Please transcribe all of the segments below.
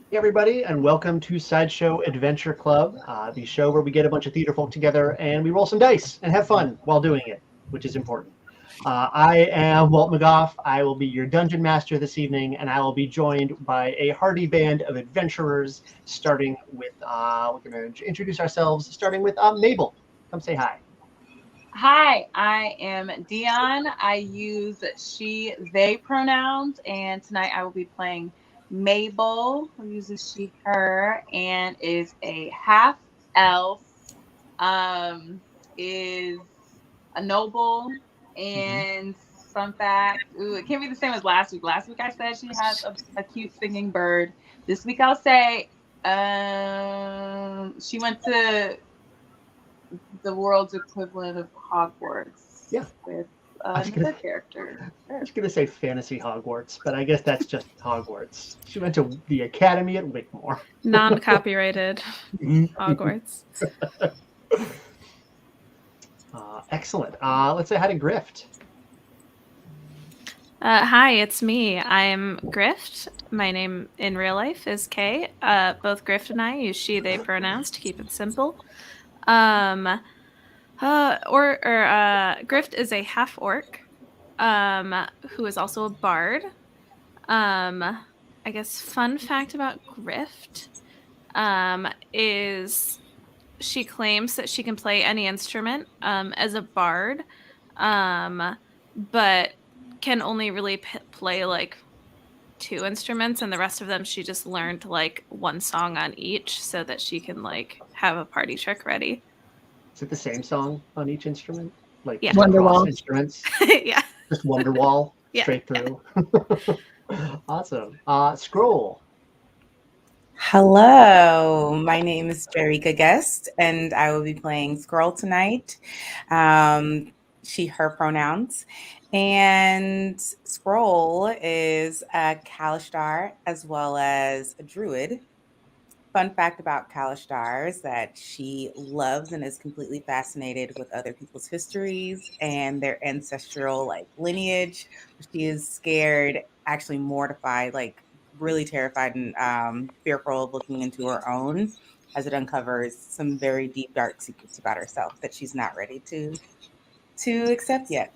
Hey everybody, and welcome to Sideshow Adventure Club, the show where we get a bunch of theater folk together and we roll some dice and have fun while doing it, which is important. I am Walt McGough. I will be your dungeon master this evening, and I will be joined by a hardy band of adventurers, starting with, we're going to introduce ourselves, starting with Mabel. Come say hi. Hi, I am Dion. I use she, they pronouns, and tonight I will be playing Mabel, who uses she, her, and is a half elf, is a noble, Mhm. and fun fact, it can't be the same as last week. Last week I said she has a cute singing bird. This week I'll say she went to the world's equivalent of Hogwarts Yeah, with I was gonna, another character. I was gonna say fantasy Hogwarts, but I guess that's just Hogwarts. She went to the Academy at Wickmore. Non-copyrighted Hogwarts. Excellent. Let's say hi to Grift. Hi, it's me. I'm Grift. My name in real life is Kay. Both Grift and I use she, they pronouns to keep it simple. Grift is a half orc, who is also a bard. I guess fun fact about Grift, is she claims that she can play any instrument, as a bard, but can only really play like two instruments, and the rest of them she just learned like one song on each so that she can like have a party trick ready. Is it the same song on each instrument? Like Yeah. just across Wonderwall. instruments? Yeah. Just Wonderwall Yeah, straight through. Awesome. Scroll. Hello, my name is Jerika Guest, and I will be playing Squirrel tonight. She, her pronouns. And Scroll is a Kalishtar as well as a druid. Fun fact about Kalishtar is that she loves and is completely fascinated with other people's histories and their ancestral lineage. She is scared, actually mortified, really terrified and fearful of looking into her own, as it uncovers some very deep, dark secrets about herself that she's not ready to accept yet.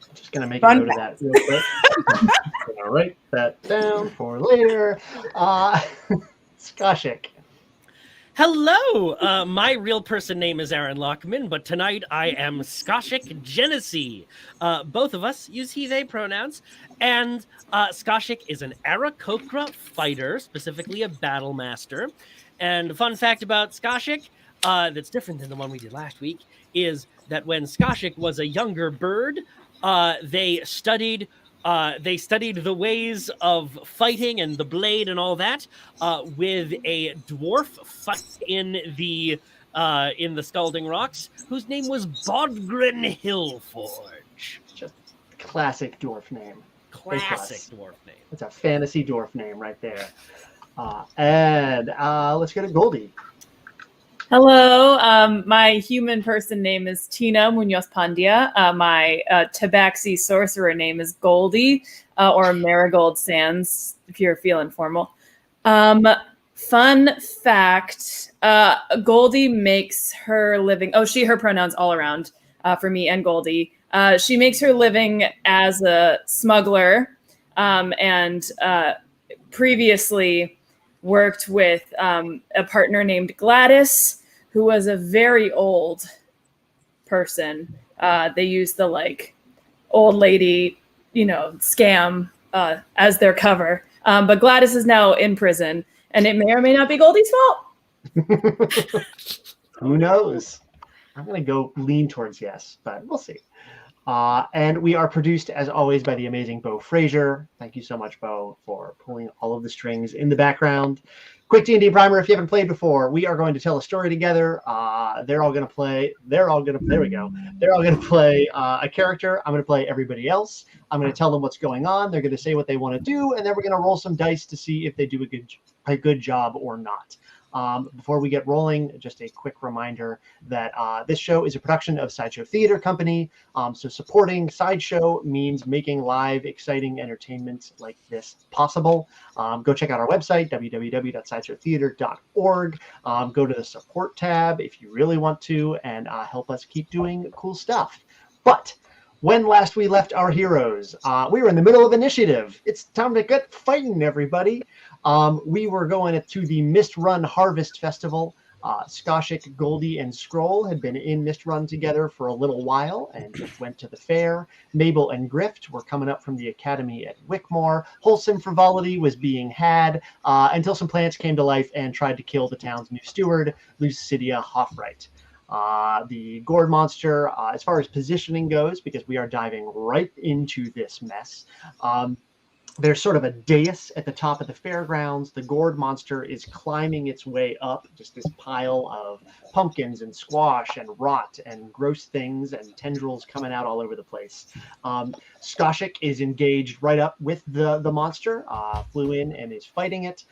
I'm just going to make a Fun note of that real quick. I'll write that down for later. Skashik. Hello! My real person name is Aaron Lockman, but tonight I am Skashik Genesee. Both of us use he, they pronouns, and Skashik is an Aarakocra fighter, specifically a battle master. And a fun fact about Skashik, that's different than the one we did last week, is that when Skashik was a younger bird, they studied the ways of fighting and the blade and all that with a dwarf fight in the Scalding Rocks, whose name was Bodgren Hillforge. Just classic dwarf name. Classic dwarf name. It's a fantasy dwarf name right there. And let's go to Goldie. Hello, my human person name is Tina Munoz Pandia. My Tabaxi sorcerer name is Goldie, or Marigold Sands, if you're feeling formal. Fun fact, Goldie makes her living, she, her pronouns all around for me and Goldie. She makes her living as a smuggler, and previously worked with a partner named Gladys, who was a very old person. They used the old lady, scam as their cover. But Gladys is now in prison, and it may or may not be Goldie's fault. Who knows? I'm going to go lean towards yes, but we'll see. And we are produced, as always, by the amazing Bo Frazier. Thank you so much, Bo, for pulling all of the strings in the background. Quick D&D primer, if you haven't played before, we are going to tell a story together. They're all going to play. There we go. They're all going to play a character. I'm going to play everybody else. I'm going to tell them what's going on. They're going to say what they want to do, and then we're going to roll some dice to see if they do a good job or not. Before we get rolling, just a quick reminder that this show is a production of Sideshow Theater Company. So supporting Sideshow means making live, exciting entertainment like this possible. Go check out our website, www.sideshowtheater.org. Go to the support tab if you really want to, and help us keep doing cool stuff. But when last we left our heroes, we were in the middle of initiative. It's time to get fighting, everybody. We were going to the Mist Run Harvest Festival. Skoshik, Goldie, and Scroll had been in Mist Run together for a little while and just went to the fair. Mabel and Grift were coming up from the academy at Wickmore. Wholesome frivolity was being had until some plants came to life and tried to kill the town's new steward, Lucidia Hoffright. The gourd monster, as far as positioning goes, because we are diving right into this mess, there's sort of a dais at the top of the fairgrounds. The gourd monster is climbing its way up, just this pile of pumpkins and squash and rot and gross things and tendrils coming out all over the place. Skoshik is engaged right up with the monster, flew in and is fighting it.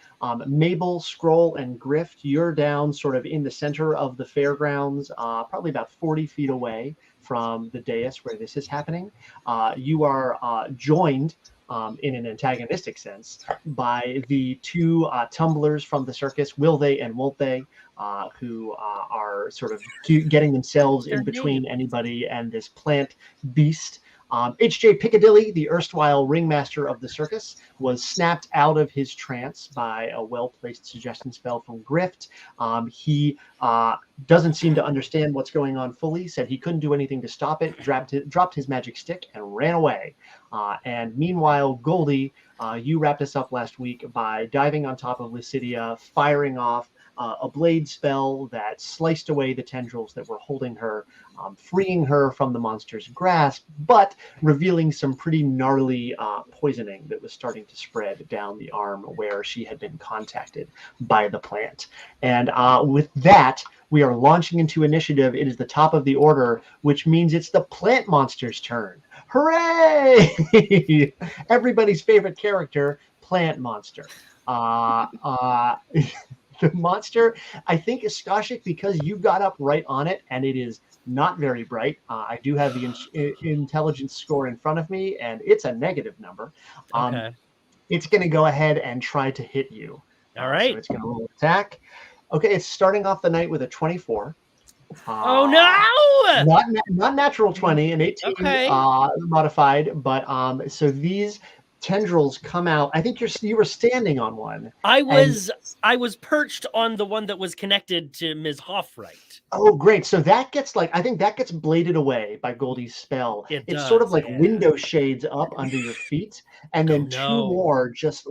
Mabel, Scroll, and Grift, you're down sort of in the center of the fairgrounds, probably about 40 feet away from the dais where this is happening. You are joined in an antagonistic sense by the two tumblers from the circus, Will They and Won't They, who are sort of getting themselves in between anybody and this plant beast. H.J. Piccadilly, the erstwhile ringmaster of the circus, was snapped out of his trance by a well-placed suggestion spell from Grift. He doesn't seem to understand what's going on fully, said he couldn't do anything to stop it, dropped his magic stick, and ran away. And meanwhile, Goldie, you wrapped us up last week by diving on top of Lucidia, firing off a blade spell that sliced away the tendrils that were holding her, freeing her from the monster's grasp, but revealing some pretty gnarly poisoning that was starting to spread down the arm where she had been contacted by the plant. And with that, we are launching into initiative. It is the top of the order, which means it's the plant monster's turn. Hooray! Everybody's favorite character, plant monster. The monster, I think, is Skoshik because you got up right on it, and it is not very bright. I do have the intelligence score in front of me, and it's a negative number. Okay. It's going to go ahead and try to hit you. All right. So it's going to roll attack. Okay, it's starting off the night with a 24. Oh, no! Not natural 20, an 18 modified, but so these tendrils come out. I think you were standing on one. I was perched on the one that was connected to Ms. Hoffright. Oh, great. So that gets I think that gets bladed away by Goldie's spell. It's sort of like window shades up under your feet, and then two more just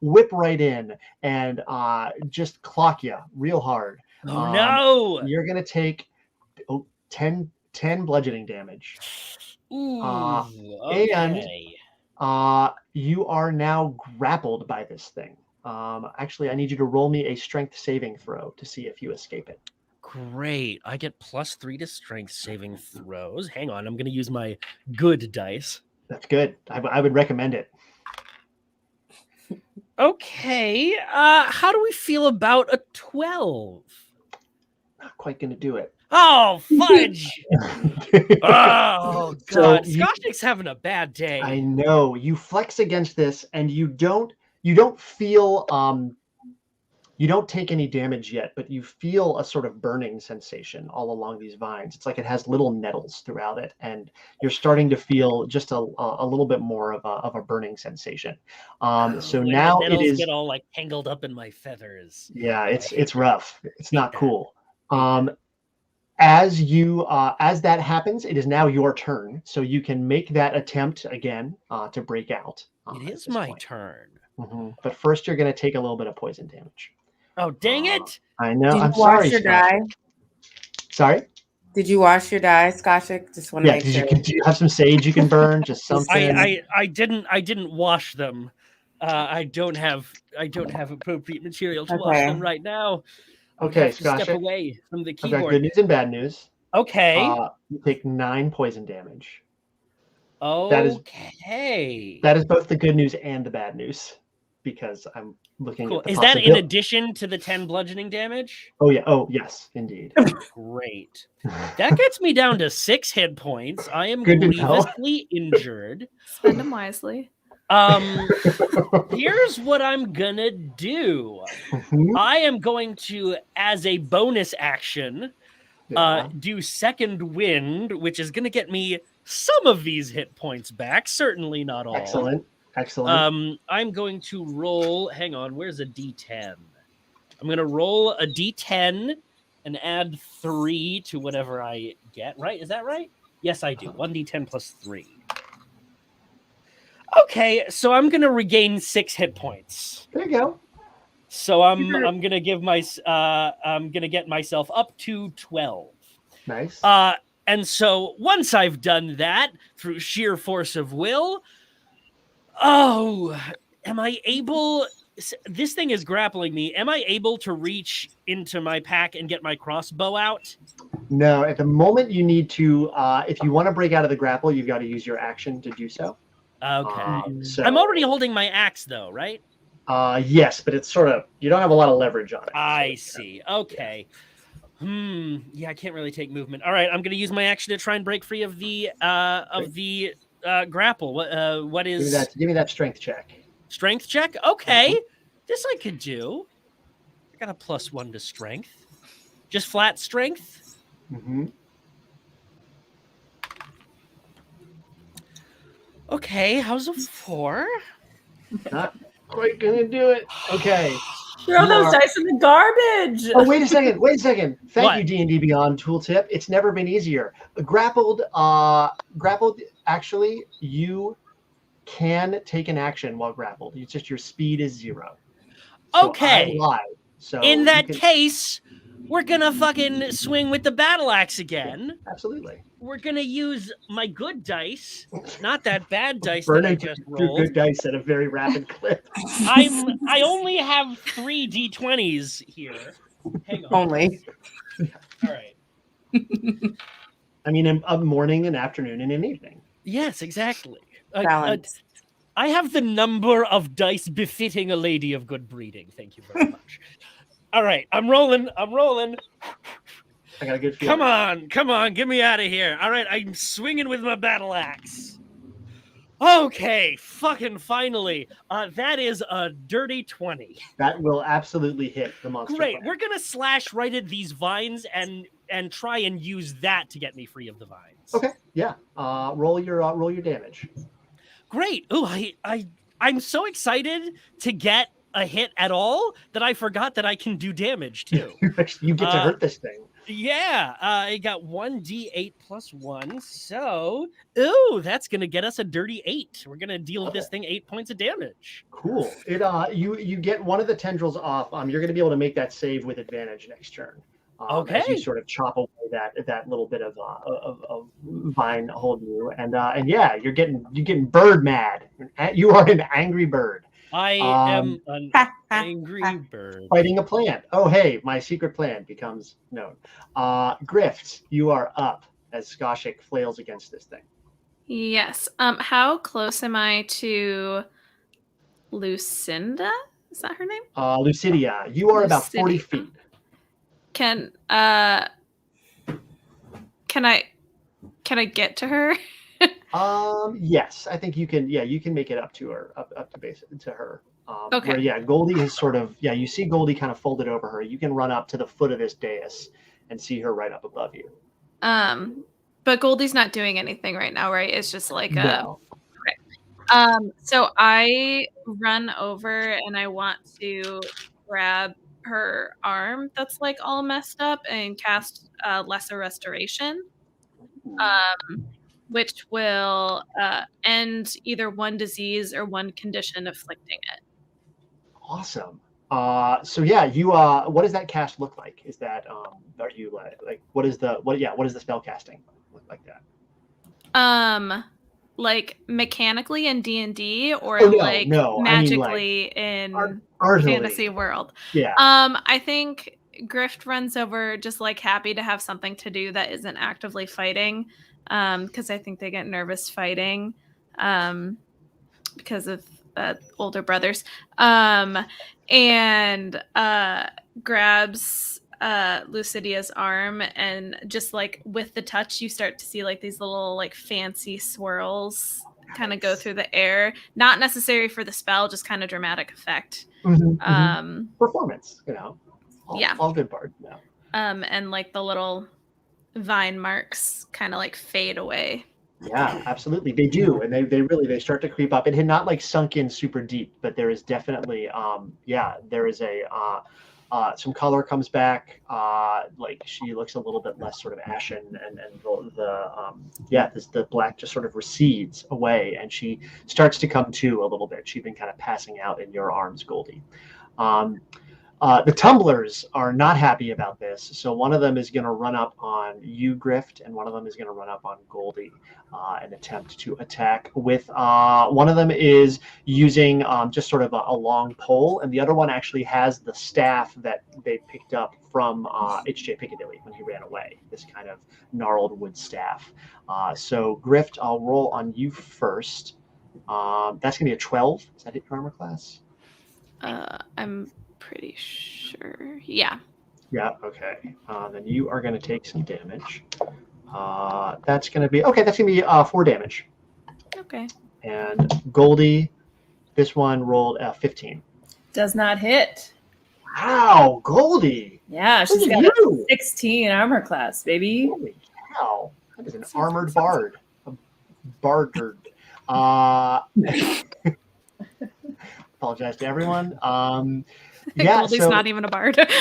whip right in and just clock you real hard. Oh, no! You're going to take 10 bludgeoning damage. Ooh, okay. And you are now grappled by this thing. Actually, I need you to roll me a strength saving throw to see if you escape it. Great. I get +3 to strength saving throws. Hang on. I'm going to use my good dice. That's good. I would recommend it. Okay. How do we feel about a 12? Not quite going to do it. Oh, fudge! Oh, God. So Skoshik's having a bad day. I know. You flex against this, and you don't feel you don't take any damage yet, but you feel a sort of burning sensation all along these vines. It's like it has little nettles throughout it, and you're starting to feel just a little bit more of a burning sensation. So now the nettles it is get all like tangled up in my feathers. Yeah, it's rough. It's not cool. As that happens, it is now your turn, so you can make that attempt again to break out. It is my turn. Mm-hmm. But first, you're going to take a little bit of poison damage. Oh, dang it! I know. Did I'm you wash sorry. your die? Sorry? Did you wash your die, Skoshik? Just want to make sure. Do you have some sage you can burn? Just something. I didn't wash them. I don't have appropriate material to wash them right now. Okay, Step away from the keyboard. I've got good news and bad news. Okay. You take 9 poison damage. Okay. That is both the good news and the bad news, because I'm looking Cool. at the Is that in possibility. addition to the 10 bludgeoning damage? Oh yeah. Oh yes, indeed. Great. That gets me down to 6 hit points. I am Good to know. grievously injured. Spend them wisely. Here's what I'm gonna do. Mhm. I am going to, as a bonus action, Yeah. do Second Wind, which is gonna get me some of these hit points back. Certainly not all. Excellent. Excellent. I'm going to roll. Hang on, where's a D10? I'm gonna roll a D10 and add 3 to whatever I get. Right? Is that right? Yes, I do. 1D10 plus 3. Okay, so I'm gonna regain 6 hit points. There you go. So I'm gonna give I'm gonna get myself up to 12. Nice. And so once I've done that through sheer force of will, am I able? This thing is grappling me. Am I able to reach into my pack and get my crossbow out? No, at the moment you need to. If you want to break out of the grapple, you've got to use your action to do so. Okay. So I'm already holding my axe, though, right? yes, but it's sort of you don't have a lot of leverage on it. I see. Okay. Yeah, I can't really take movement. All right, I'm going to use my action to try and break free of the grapple. What is Give me that strength check. strength check? Okay, this I could do. I got a +1 to strength. Just flat strength. Mm-hmm. Okay, how's a 4? Not quite gonna do it. Okay. Throw You those are- dice in the garbage. Oh, wait a second. Wait a second. Thank What? you, D&D Beyond tooltip. It's never been easier. Grappled. Actually, you can take an action while grappled. It's just your speed is 0. So Okay. I lied. So In you that can- case, we're gonna fucking swing with the battle axe again. absolutely. We're gonna use my good dice, not that bad dice that I Burning just through rolled. good dice at a very rapid clip. I only have 3 d20s here. Hang on. Only. All right. I mean, a morning, an afternoon, and an evening. Yes, exactly. Balance. I have the number of dice befitting a lady of good breeding. Thank you very much. All right, I'm rolling. I got a good feeling. Come on, get me out of here. All right, I'm swinging with my battle axe. Okay, fucking finally. That is a dirty 20. That will absolutely hit the monster. Great. player. We're gonna slash right at these vines and try and use that to get me free of the vines. Okay. Yeah. Roll your damage. Great. Ooh, I'm so excited to get a hit at all that I forgot that I can do damage too. You get to hurt this thing. Yeah, I got 1d8 plus 1, so that's gonna get us a dirty 8. We're gonna deal this thing 8 points of damage. Cool. It you get one of the tendrils off. You're going to be able to make that save with advantage next turn. As Okay. you sort of chop away that little bit of vine holding you, and yeah, you're getting bird mad. You are an angry bird I am an angry bird. fighting a plant. Oh hey, my secret plan becomes known. Grift, you are up as Skoshik flails against this thing. Yes. How close am I to Lucinda? Is that her name? Lucidia, you are about 40 Lucidia. feet. Can I get to her? Yes, I think you can. Yeah, you can make it up to her, up to base to her. Okay. Where yeah, Goldie is sort of you see Goldie kind of folded over her. You can run up to the foot of this dais and see her right up above you. But Goldie's not doing anything right now, right? It's just like No. so I run over and I want to grab her arm that's like all messed up and cast Lesser Restoration, which will end either one disease or one condition afflicting it. Awesome. So yeah, you what does that cast look like? Is that are you like what is the spell casting look like that? Like mechanically in D&D or Oh, no, like no, I mean, magically in Artily. fantasy world. Yeah. I think Grift runs over just like happy to have something to do that isn't actively fighting, because I think they get nervous fighting because of older brothers, and grabs Lucidia's arm, and just like with the touch, you start to see like these little like fancy swirls kind of go through the air. Not necessary for the spell, just kind of dramatic effect. Performance, all good part. Yeah. And like the little vine marks kind of like fade away. Yeah, absolutely. They do. And they start to creep up. It had not like sunk in super deep, but there is definitely, there is some color comes back. Like she looks a little bit less sort of ashen, and the black just sort of recedes away, and she starts to come to a little bit. She's been kind of passing out in your arms, Goldie. The tumblers are not happy about this, so one of them is going to run up on you, Grift, and one of them is going to run up on Goldie and attempt to attack with one of them is using just sort of a long pole, and the other one actually has the staff that they picked up from H.J. Piccadilly when he ran away, this kind of gnarled wood staff. So Grift, I'll roll on you first. That's going to be a 12. Is that your armor class? I'm pretty sure. Yeah. Yeah, okay. Then you are going to take some damage. That's going to be 4 damage. Okay. And Goldie, this one rolled a 15. Does not hit. Wow, Goldie! Yeah, she's got a 16 armor class, baby. Holy cow. That is an armored bard. A bardard. Apologize to everyone. Goldie's not even a bard. That's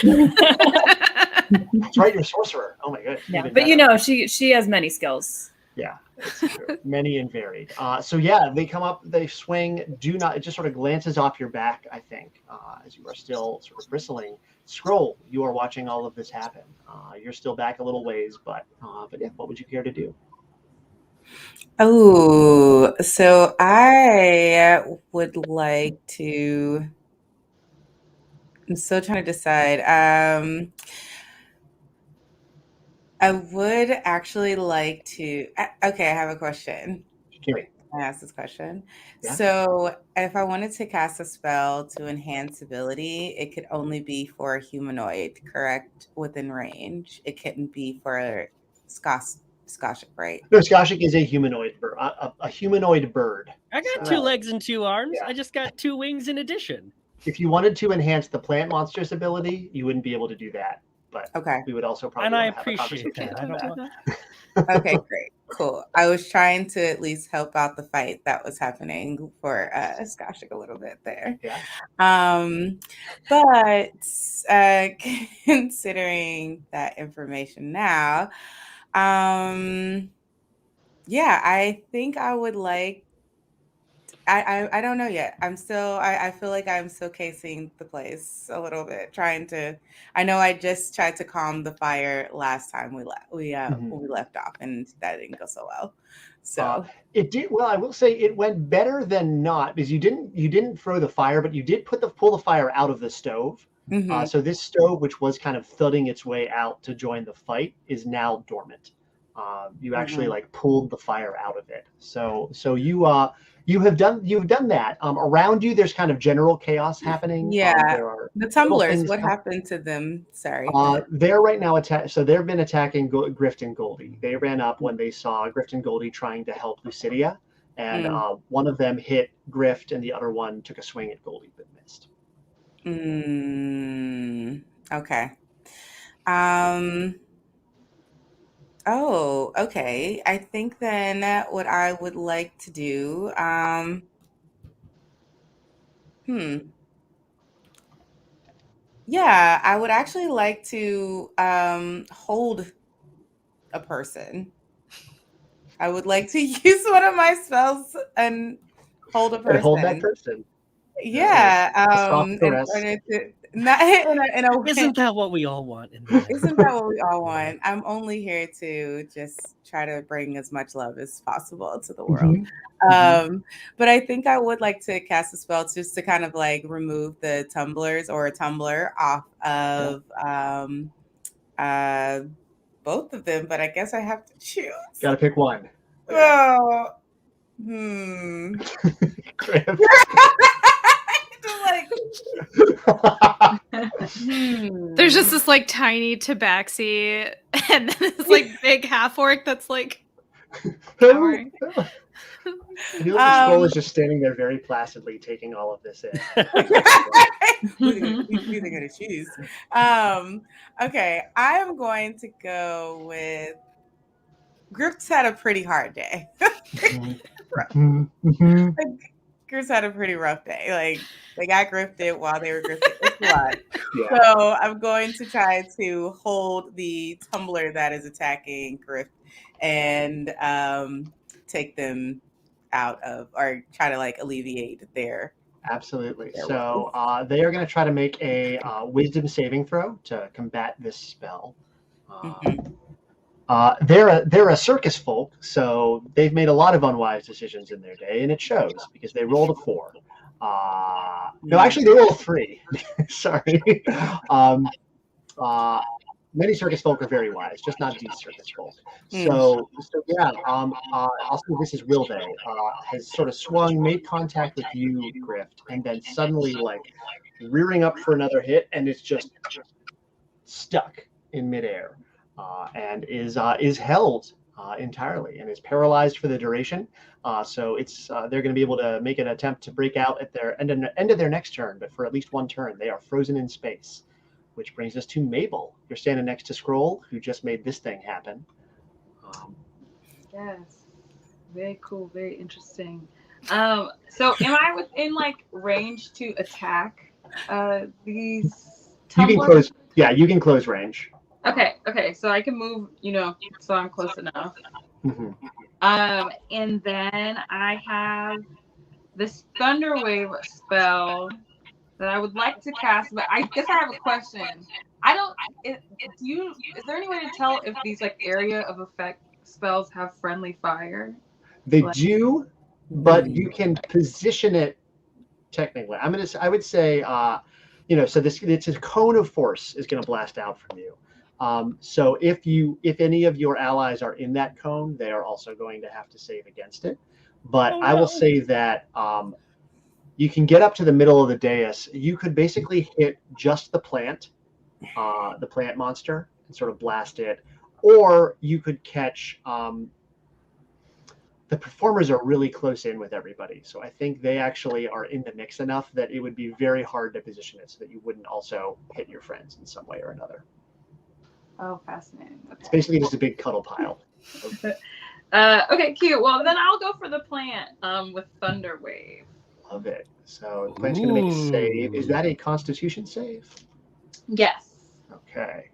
right, you're a sorcerer. Oh my goodness. Yeah, but she has many skills. Yeah, it's true. Many and varied. They come up, they swing. It just sort of glances off your back, I think, as you are still sort of bristling. Scroll, you are watching all of this happen. You're still back a little ways, but yeah, what would you care to do? Oh, so I would like to. I'm still trying to decide. I would actually like to. Okay, I have a question. Can I ask this question? Yeah. So, if I wanted to cast a spell to enhance ability, it could only be for a humanoid, correct? Within range, it couldn't be for Skoshik, right? No, Skoshik is a humanoid bird. A humanoid bird. I got 2 legs and 2 arms. Yeah. I just got 2 wings in addition. If you wanted to enhance the plant monster's ability, you wouldn't be able to do that. But we would also probably. And I appreciate that. I don't want. Okay, great, cool. I was trying to at least help out the fight that was happening for Skoshik a little bit there. Yeah. But considering that information now, I think I would like. I don't know yet. I feel like I'm still casing the place a little bit, I know I just tried to calm the fire last time we left off, and that didn't go so well. So it did well. I will say it went better than not, because you didn't throw the fire, but you did pull the fire out of the stove. So this stove, which was kind of thudding its way out to join the fight, is now dormant. You actually pulled the fire out of it. So you've done that. Around you, there's kind of general chaos happening. Yeah. The tumblers, what happened to them? Sorry. They're right now so they've been attacking Grift and Goldie. They ran up when they saw Grift and Goldie trying to help Lucidia, and one of them hit Grift, and the other one took a swing at Goldie but missed. Okay. Oh, okay. I think then what I would like to do, yeah, I would actually like to hold a person. I would like to use one of my spells and hold a person. And hold that person. Yeah. Not in a way. Isn't that what we all want? Isn't that what we all want? I'm only here to just try to bring as much love as possible to the world. But I think I would like to cast a spell just to kind of like remove the tumblers or a tumbler off of both of them. But I guess I have to choose. Gotta pick one. Oh. There's just this like tiny tabaxi and then this like big half orc that's like powering. You know, the scroll is just standing there very placidly taking all of this in. Who they gonna choose? Okay, I'm going to go with Grift's had a pretty hard day. Grift's had a pretty rough day. Like they got grifted while they were grifted. It's a lot. Yeah. So I'm going to try to hold the tumbler that is attacking Grift and take them out of, or try to like alleviate their. Absolutely. So they are going to try to make a wisdom saving throw to combat this spell. They're a circus folk, so they've made a lot of unwise decisions in their day, and it shows because they rolled a 4. No, actually, they rolled a 3. Sorry. Many circus folk are very wise, just not these circus folk. So yeah, I'll say this is Wilde has sort of swung, made contact with you, Grift, and then suddenly like rearing up for another hit, and it's just stuck in midair, and is held entirely and is paralyzed for the duration. So it's they're going to be able to make an attempt to break out at their end of their next turn, but for at least one turn, they are frozen in space. Which brings us to Mabel. You're standing next to Scroll, who just made this thing happen. Yes. Very cool. Very interesting. So am I within like range to attack these tumblers? You can close. Yeah, you can close range. Okay. So I can move, so I'm close enough. Mm-hmm. And then I have this Thunderwave spell that I would like to cast, but I guess I have a question. Is there any way to tell if these like area of effect spells have friendly fire? They do, but you can position it technically. I would say, so it's a cone of force is going to blast out from you. So if any of your allies are in that cone, they are also going to have to save against it. But I will say that you can get up to the middle of the dais. You could basically hit just the plant monster, and sort of blast it, or you could catch. The performers are really close in with everybody, so I think they actually are in the mix enough that it would be very hard to position it so that you wouldn't also hit your friends in some way or another. Oh, fascinating. Okay. It's basically just a big cuddle pile. Okay, cute. Well, then I'll go for the plant with Thunderwave. Love it. So the plant's going to make a save. Is that a Constitution save? Yes. Okay.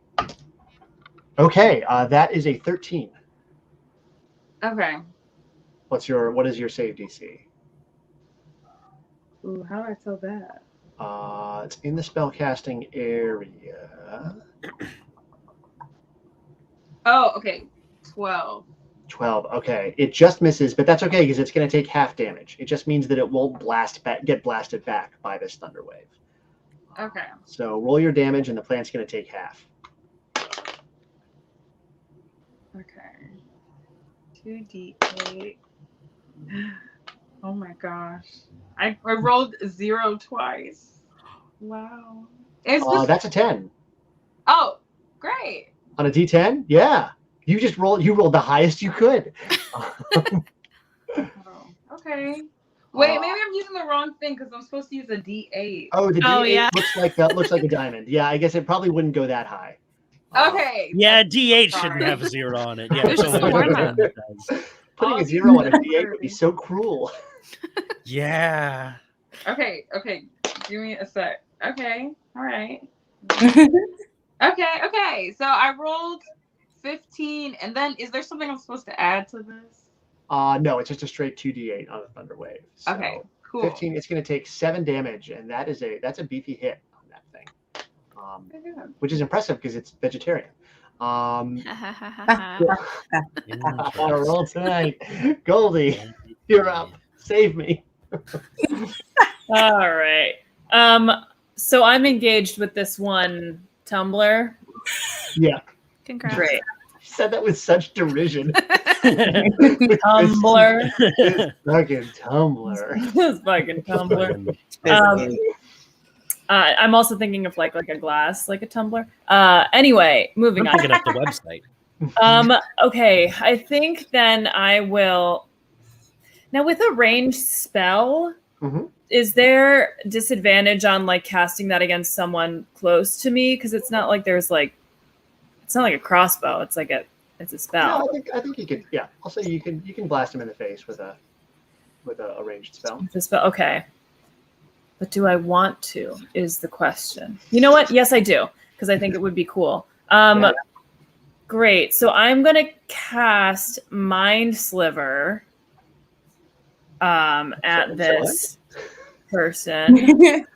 That is a 13. Okay. What is your save DC? Ooh, how do I tell that? It's in the spellcasting area. Oh, okay. 12. 12. Okay. It just misses, but that's okay because it's going to take half damage. It just means that it won't get blasted back by this thunder wave. Okay. So roll your damage, and the plant's going to take half. Okay. 2d8. Oh my gosh. I rolled 0 twice. Wow. That's a 10. Oh, great. On a D10? Yeah. You rolled the highest you could. Oh, okay. Wait, maybe I'm using the wrong thing because I'm supposed to use a D8. Oh, the D8 yeah. looks like a diamond. Yeah, I guess it probably wouldn't go that high. Okay. Yeah, D8 shouldn't have a 0 on it. Yeah, There's just a warm-up. Putting a 0 on a D8 would be so cruel. Yeah. Okay. Give me a sec. Okay. All right. Okay. So I rolled 15, and then is there something I'm supposed to add to this? No, it's just a straight 2d8 on a thunder wave. So Okay, cool. 15. It's going to take 7 damage, and that's a beefy hit on that thing. Which is impressive because it's vegetarian. Roll tonight, Goldie. You're up. Save me. All right. So I'm engaged with this one tumbler. Yeah. Congrats. Great. You said that with such derision. Tumbler. Fucking tumbler. This fucking tumbler. I'm also thinking of like a glass, like a tumbler. Anyway, moving I'm on. picking up the website. Okay, I think then I will. Now with a ranged spell, is there disadvantage on like casting that against someone close to me? Because it's not like there's like, it's not like a crossbow. It's like it's a spell. No, I think you could. Yeah, I'll say you can blast him in the face with a ranged spell. It's a spell. Okay. But do I want to is the question. You know what? Yes, I do, because I think it would be cool. Yeah. Great. So I'm going to cast Mind Sliver at this person.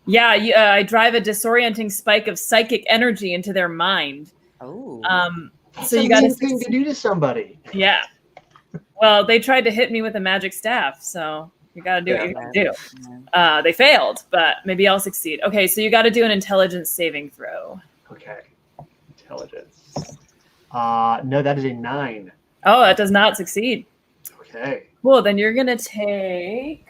Yeah, I drive a disorienting spike of psychic energy into their mind. Oh. So you got to do to somebody. Yeah. Well, they tried to hit me with a magic staff, so you got to do what you got to do. They failed, but maybe I'll succeed. Okay, so you got to do an intelligence saving throw. Okay. Intelligence. No, that is a 9. Oh, that does not succeed. Okay. Cool, then you're going to take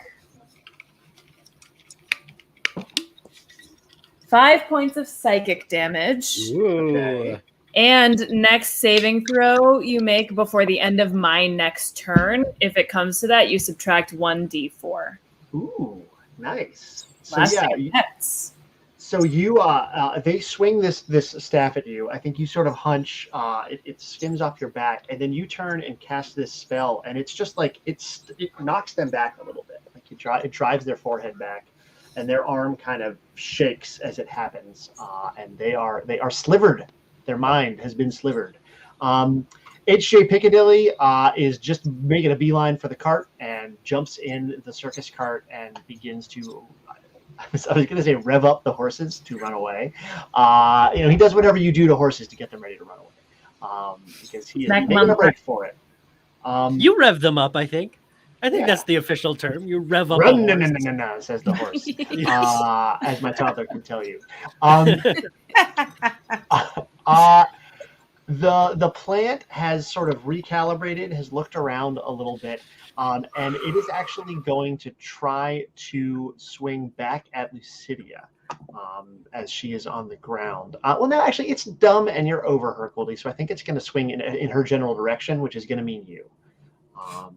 5 points of psychic damage. Okay. And next saving throw you make before the end of my next turn. If it comes to that, you subtract 1d4. Ooh, nice. Last So thing hits. So you they swing this staff at you. I think you sort of hunch. It skims off your back, and then you turn and cast this spell, and it's just like it knocks them back a little bit. Like it drives their forehead back, and their arm kind of shakes as it happens, and they are slivered. Their mind has been slivered. H.J. Piccadilly is just making a beeline for the cart and jumps in the circus cart and begins to, I was going to say rev up the horses to run away. He does whatever you do to horses to get them ready to run away because he is making a break for it. You rev them up, I think. I think that's the official term. You rev up. No, says the horse, as my toddler can tell you. The plant has sort of recalibrated, has looked around a little bit, and it is actually going to try to swing back at Lucidia as she is on the ground. Well, no, actually, it's dumb, and you're over her, Goldie, so I think it's going to swing in her general direction, which is going to mean you.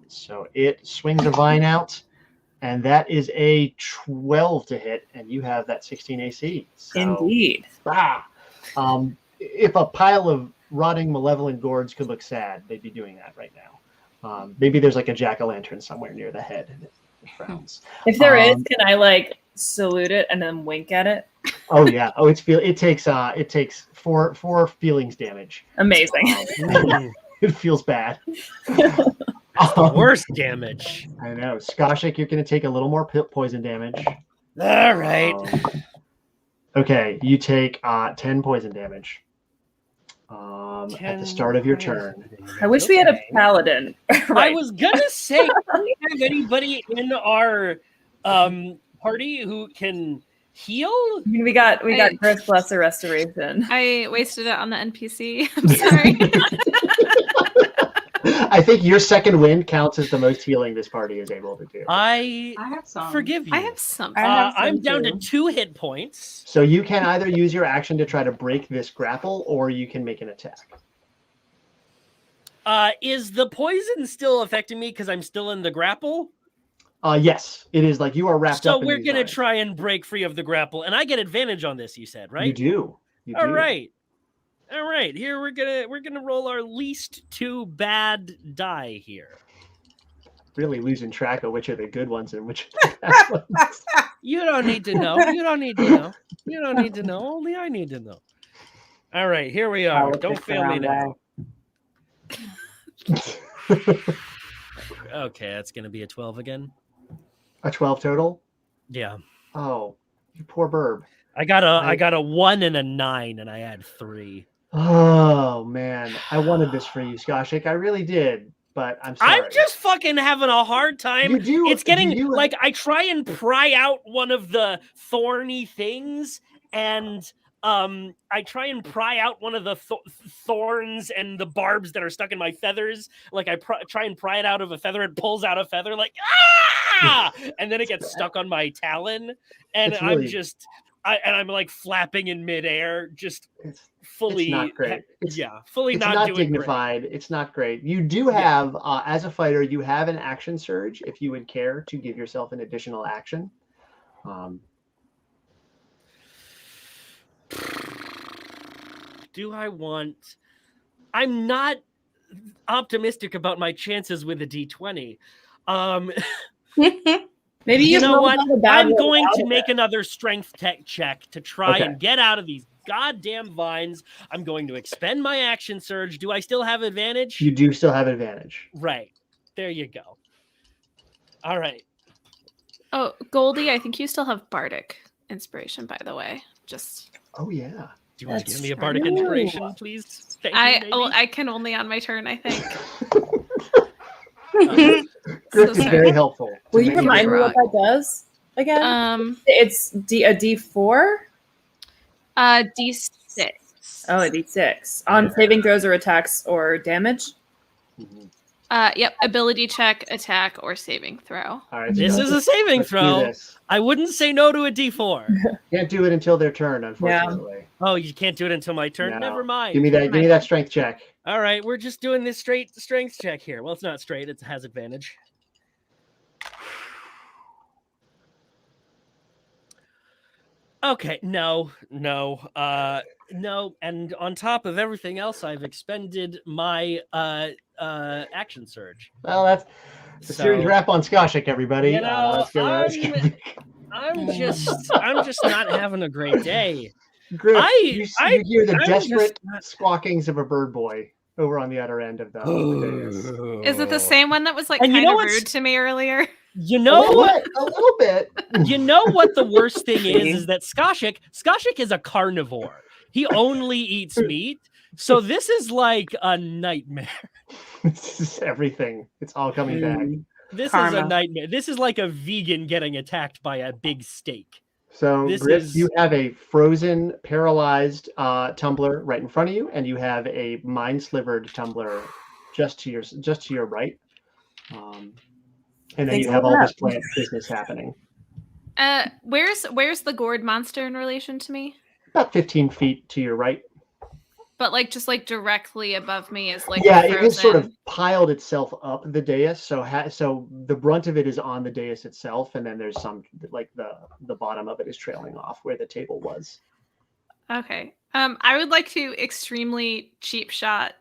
So it swings a vine out, and that is a 12 to hit, and you have that 16 AC. So, indeed. If a pile of rotting malevolent gourds could look sad, they'd be doing that right now. Maybe there's like a jack-o'-lantern somewhere near the head that frowns. If there is, can I like salute it and then wink at it? Oh yeah. Oh, it takes four feelings damage. Amazing. It feels bad. Worst damage. I know. Skoshik, you're going to take a little more poison damage. All right. Okay, you take 10 poison damage at the start of your turn. I wish we had a paladin. Right. I was going to say, do we have anybody in our party who can heal? I mean, we got Growth Blesser Restoration. I wasted it on the NPC. I'm sorry. I think your second wind counts as the most healing this party is able to do. I have some. Forgive you. I have some. I'm down to 2 hit points. So you can either use your action to try to break this grapple, or you can make an attack. Is the poison still affecting me because I'm still in the grapple? Yes, it is. Like you are wrapped up. So we're going to try and break free of the grapple, and I get advantage on this, you said, right? You do. All right. Here we're gonna roll our least 2 bad die here. Really losing track of which are the good ones and which are the bad ones. You don't need to know. You don't need to know. Only I need to know. All right, here we are. Don't fail me now. Okay, that's gonna be a 12 again. A 12 total? Yeah. Oh, you poor burb. I got a 1 and a 9, and I had 3. Oh man, I wanted this for you, Skoshik. I really did, but I'm sorry. I'm just fucking having a hard time. You do. It's getting like I try and pry out one of the thorny things, and I try and pry out one of the thorns and the barbs that are stuck in my feathers. Like I try and pry it out of a feather. It pulls out a feather like, ah! And then it gets stuck on my talon. And Really, I'm like flapping in midair, just fully it's not great. Fully It's not not doing dignified. great. It's not great. You do have, as a fighter, you have an action surge if you would care to give yourself an additional action. Do I want? I'm not optimistic about my chances with a D20. Maybe You know what? I'm way going out to of make it. another strength tech check to try Okay. and get out of these goddamn vines. I'm going to expend my action surge. Do I still have advantage? You do still have advantage. Right. There you go. All right. Oh, Goldie, I think you still have bardic inspiration, by the way. Just Oh yeah. Do you want to That's give me a bardic true. inspiration, please? Thank you, baby. I can only on my turn, I think. Griff is sorry. very helpful. to Will you many remind me people. what that does again? It's a D4? D6. Oh, a D6. On saving throws or attacks or damage? Mhm. Yep, ability check, attack, or saving throw. All right. This so is a saving let's do throw. this. I wouldn't say no to a D4. Can't do it until their turn, unfortunately. Oh, you can't do it until my turn? No. Never mind. Give me that strength check. All right, we're just doing this straight strength check here. Well, it's not straight. It has advantage. Okay, no. And on top of everything else, I've expended my action surge. Well, that's the series wrap on Skoshik, everybody. You know, I'm I'm just not having a great day. Griff, I you hear the I'm desperate just squawkings of a bird boy over on the other end of the dais. Is it the same one that was like And you kind know of what's- rude to me earlier? You know what? A little bit. You know what the worst thing is that Skoshik is a carnivore. He only eats meat. So this is like a nightmare. This is everything. It's all coming back. This is Karma. a nightmare. This is like a vegan getting attacked by a big steak. So, This Griff, is- you have a frozen, paralyzed tumbler right in front of you, and you have a mind-slivered tumbler just to your right. And then Thanks you for have all that. this plant business happening. Where's the gourd monster in relation to me? About 15 feet to your right. But like just like directly above me is like Yeah, a it has sort of frozen- piled itself up the dais. So the brunt of it is on the dais itself, and then there's some like the bottom of it is trailing off where the table was. Okay. I would like to extremely cheap shot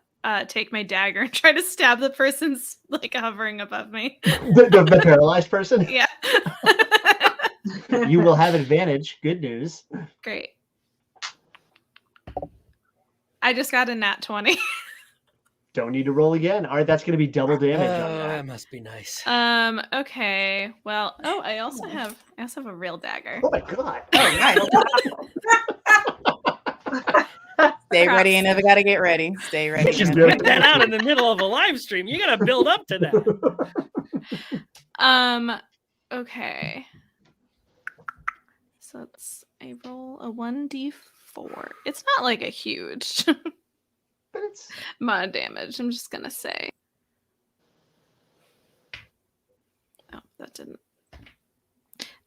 take my dagger and try to stab the person's like hovering above me. The paralyzed person. Yeah. You will have advantage. Good news. Great. I just got a nat 20. Don't need to roll again. All right, that's going to be double damage on that that. must be nice. Okay. Well, I also have a real dagger. Oh my god. Stay ready. You never got to get ready. Stay ready. You just Yeah. whip that out in the middle of a live stream. You gotta build up to that. Okay. So I roll a 1d4. It's not like a huge But it's amount of damage, I'm just gonna say. Oh, that didn't.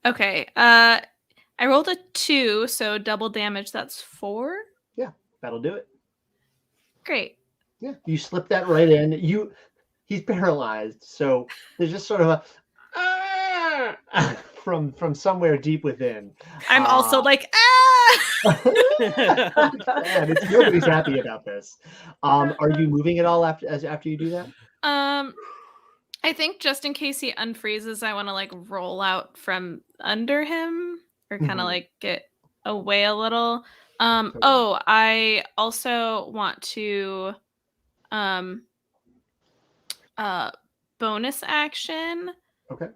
Okay. I rolled a 2, so double damage, that's 4. that'll do it. Great. Yeah, you slip that right in. He's paralyzed, so there's just sort of a from somewhere deep within. I'm also like, Man, nobody's happy about this. Are you moving at all after you do that? I think just in case he unfreezes, I want to like roll out from under him or kind of Mhm. like get away a little. I also want to bonus action. Okay.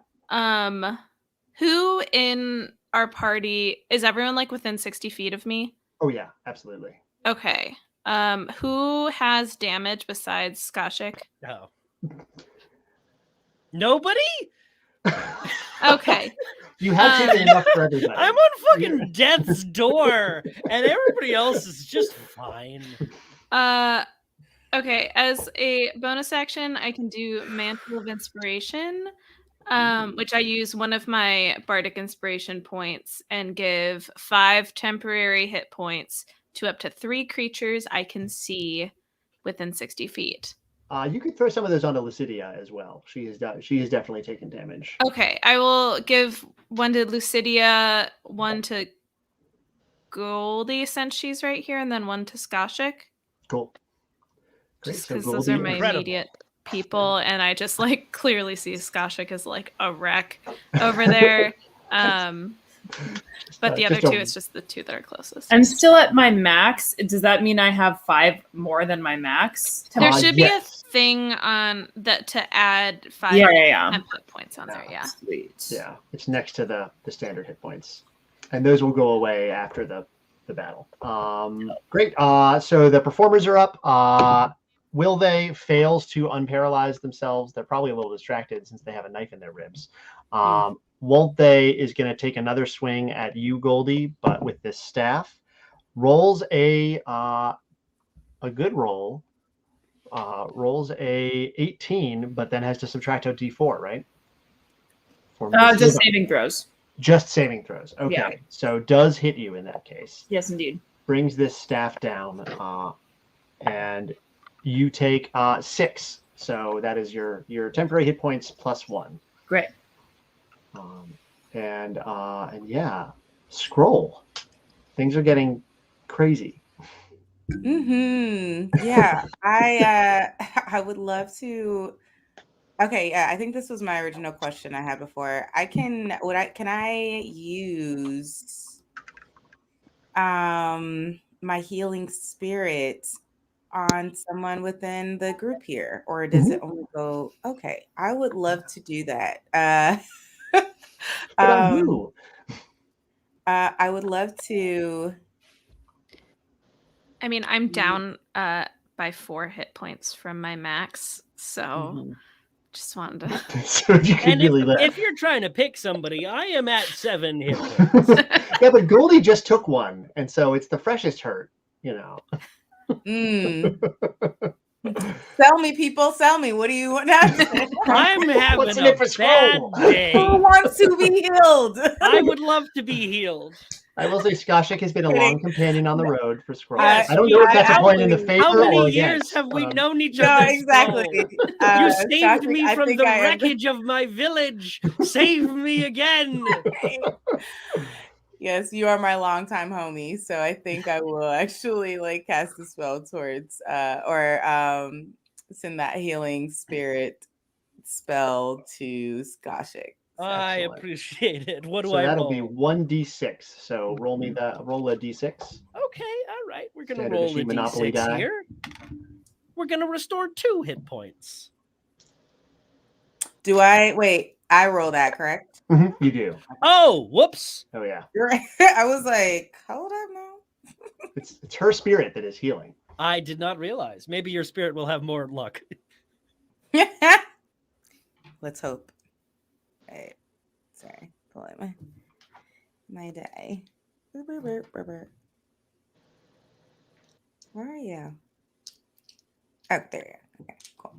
Who in our party is everyone like within 60 feet of me? Oh yeah, absolutely. Okay. Who has damage besides Skoshik? Oh. Nobody? Okay. You have taken enough for everybody. I'm on fucking death's door, and everybody else is just fine. Okay, as a bonus action, I can do Mantle of Inspiration, which I use one of my Bardic Inspiration points and give 5 temporary hit points to up to 3 creatures I can see within 60 feet. You could throw some of those onto Lucidia as well. She has definitely taken damage. Okay, I will give one to Lucidia, one to Goldie since she's right here, and then one to Skoshik. Cool. Great. Just So because those are Goldie, my Incredible. immediate people, and I just like clearly see Skoshik as like a wreck over there. But the other two, it's just the 2 that are closest. I'm still at my max. Does that mean I have 5 more than my max? There should be yes. a thing on that to add 5 Yeah. template points on there. Yeah. Sweet. Yeah, it's next to the standard hit points, and those will go away after the battle. Great. So the performers are up. Will they fails to unparalyze themselves? They're probably a little distracted since they have a knife in their ribs. Won't they is going to take another swing at you, Goldie, but with this staff. Rolls a good roll. Rolls a 18, but then has to subtract out D4, right? Just saving throws. Just saving throws. Okay. Yeah. So does hit you in that case. Yes, indeed. Brings this staff down, and you take 6. So that is your temporary hit points plus 1. Great. And yeah, scroll. Things are getting crazy. Yeah, I would love to. Okay, yeah, I think this was my original question I had before. Can I use my healing spirit on someone within the group here, or does it only go? Okay, I would love to do that. I would love to. I mean, I'm down by 4 hit points from my max, so just wanted to. So you can And really if you're trying to pick somebody, I am at 7 hit points. Yeah, but Goldie just took one, and so it's the freshest hurt, you know. Sell me, people. Sell me. What do you want? I'm having What's in a it for bad Scroll? day. Who wants to be healed? I would love to be healed. I will say Skoshik has been a long companion on the road for Scroll. Yes, I don't know if that's a point in the favor How or many against. years have we known each No, other? exactly. You saved me I from think the I am- wreckage of my village. Save me again. Yes, you are my longtime homie, so I think I will actually cast the spell towards or send that healing spirit spell to Skoshik. I Excellent. appreciate it. What do So I that'll roll? be 1d6. So roll a d6. Okay, all right. We're gonna Standard roll issue a Monopoly d6 die. here. We're gonna restore 2 hit points. Do I wait? I roll that, correct? You do. Oh, whoops. Oh yeah. You're right. I was like, hold up now. It's her spirit that is healing. I did not realize. Maybe your spirit will have more luck. Let's hope. Right. Sorry. Pull out my die. Where are you? Oh, there you are. Okay, cool.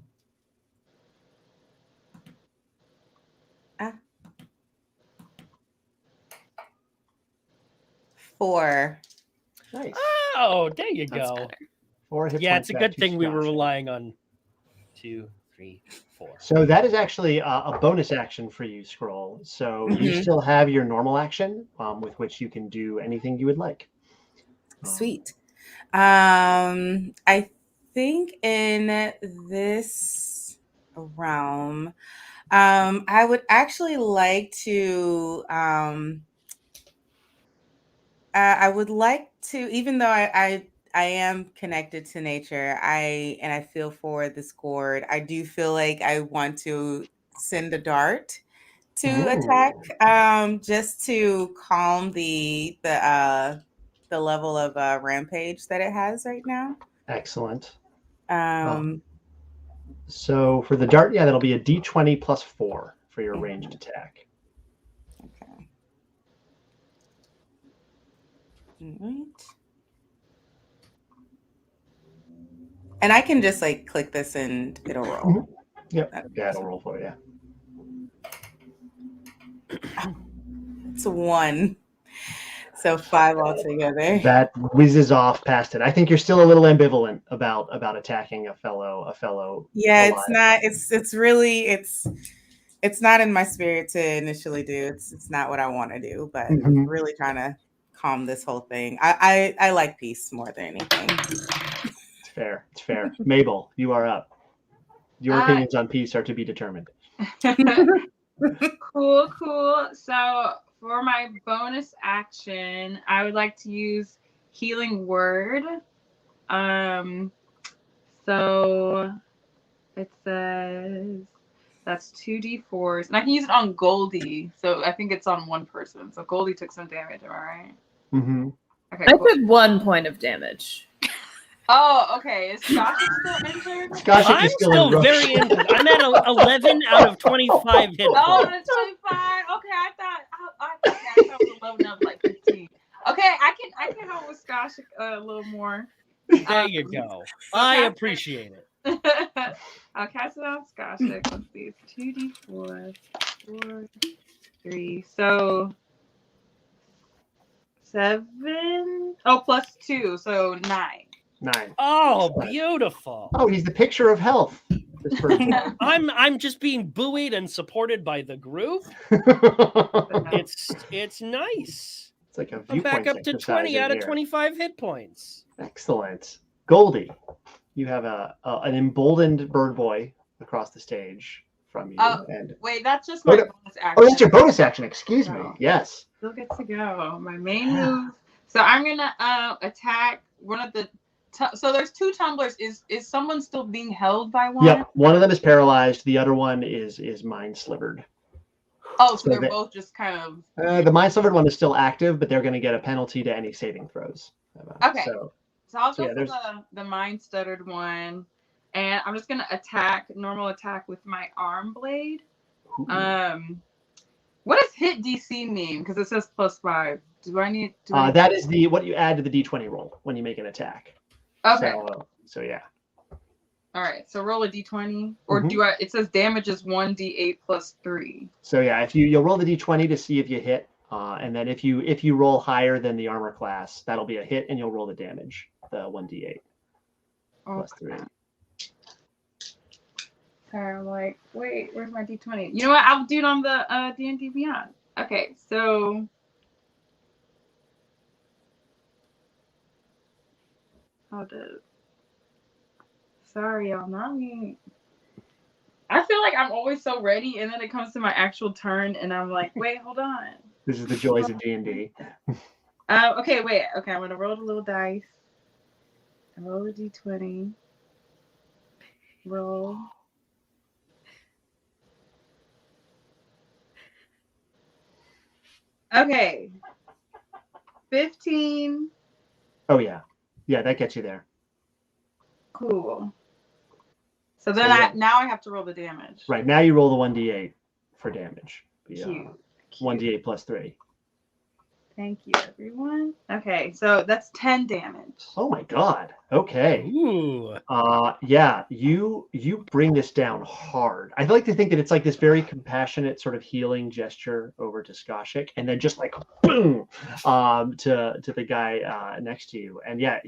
4. Nice. Oh, there you That's go. better. 4 hit Yeah, points it's a back good to thing we were Skoshik. relying on 2, 3, 4. So that is actually a bonus action for you, Scroll. So you still have your normal action with which you can do anything you would like. Sweet. I think in this realm, I would actually like to. I would like to, even though I am connected to nature, I feel for this gourd. I do feel like I want to send a dart to attack, just to calm the level of rampage that it has right now. Excellent. Um, So for the dart, yeah, that'll be a d20 plus 4 for your ranged attack. Okay. All right. And I can just like click this and it'll roll. Yep. Yeah, it'll roll for you. It's 1. So 5 altogether. That whizzes off past it. I think you're still a little ambivalent about attacking a fellow. Yeah, alive. it's not. It's really it's not in my spirit to initially do. It's not what I want to do, but I'm really trying to calm this whole thing. I like peace more than anything. It's fair. It's fair. Mabel, you are up. Your opinions on peace are to be determined. Cool. So for my bonus action, I would like to use Healing Word. So it says that's 2d4s, and I can use it on Goldie. So I think it's on one person. So Goldie took some damage. Am I right? Mm-hmm. Okay. I Cool. took 1 point of damage. Oh, okay. Is Scotch still injured? Skoshik is still very injured. I'm at 11 out of 25 hit points. Oh, that's 25. Okay, I thought it was 11 out of like 15. Okay, I can help with Scotch a little more. There you go. I appreciate it. I'll cast it on Scotch. Let's see. It's 2d4, 4, 3. So 7. Oh, plus 2, so 9. 9. Oh, beautiful. Oh, he's the picture of health. This person. I'm just being buoyed and supported by the group. It's nice. It's like a I'm viewpoint back up to exercise 20 out of here. 25 hit points. Excellent. Goldie, you have an emboldened bird boy across the stage from you. And Wait, that's just my bonus action. oh, that's your bonus action. Excuse me. Yes. Still get to go. My main move. So I'm gonna attack one of the. So there's 2 tumblers. Is someone still being held by one? Yep. One of them is paralyzed. The other one is mind slivered. Oh, so they're both just kind of. The mind slivered one is still active, but they're going to get a penalty to any saving throws. Okay. So I'll go for the mind stuttered one, and I'm just gonna normal attack with my arm blade. Ooh. What does hit DC mean? Because it says +5. Do I need? That is what you add to the D20 roll when you make an attack. Okay. So yeah. All right. So roll a D20, or do I? It says damage is 1d8 plus 3. So yeah, you'll roll the D20 to see if you hit, and then if you roll higher than the armor class, that'll be a hit, and you'll roll the damage, the 1d8 plus 3. I'm like, wait, where's my D20? You know what? I'll do it on the D&D Beyond. Okay, so. Sorry, y'all. Not me. I feel like I'm always so ready, and then it comes to my actual turn, and I'm like, wait, hold on. This is the joys of D&D. Okay, wait. Okay, I'm gonna roll the little dice. Roll a D20. Roll. Okay. 15. Oh yeah. Yeah, that gets you there. Cool. So then now I have to roll the damage. Right, now you roll the 1d8 for damage. Cute. 1d8 plus 3. Thank you, everyone. Okay, so that's 10 damage. Oh my god. Okay. Ooh. Yeah, you bring this down hard. I'd like to think that it's like this very compassionate sort of healing gesture over to Skoshik, and then just like boom to the guy next to you. And yeah,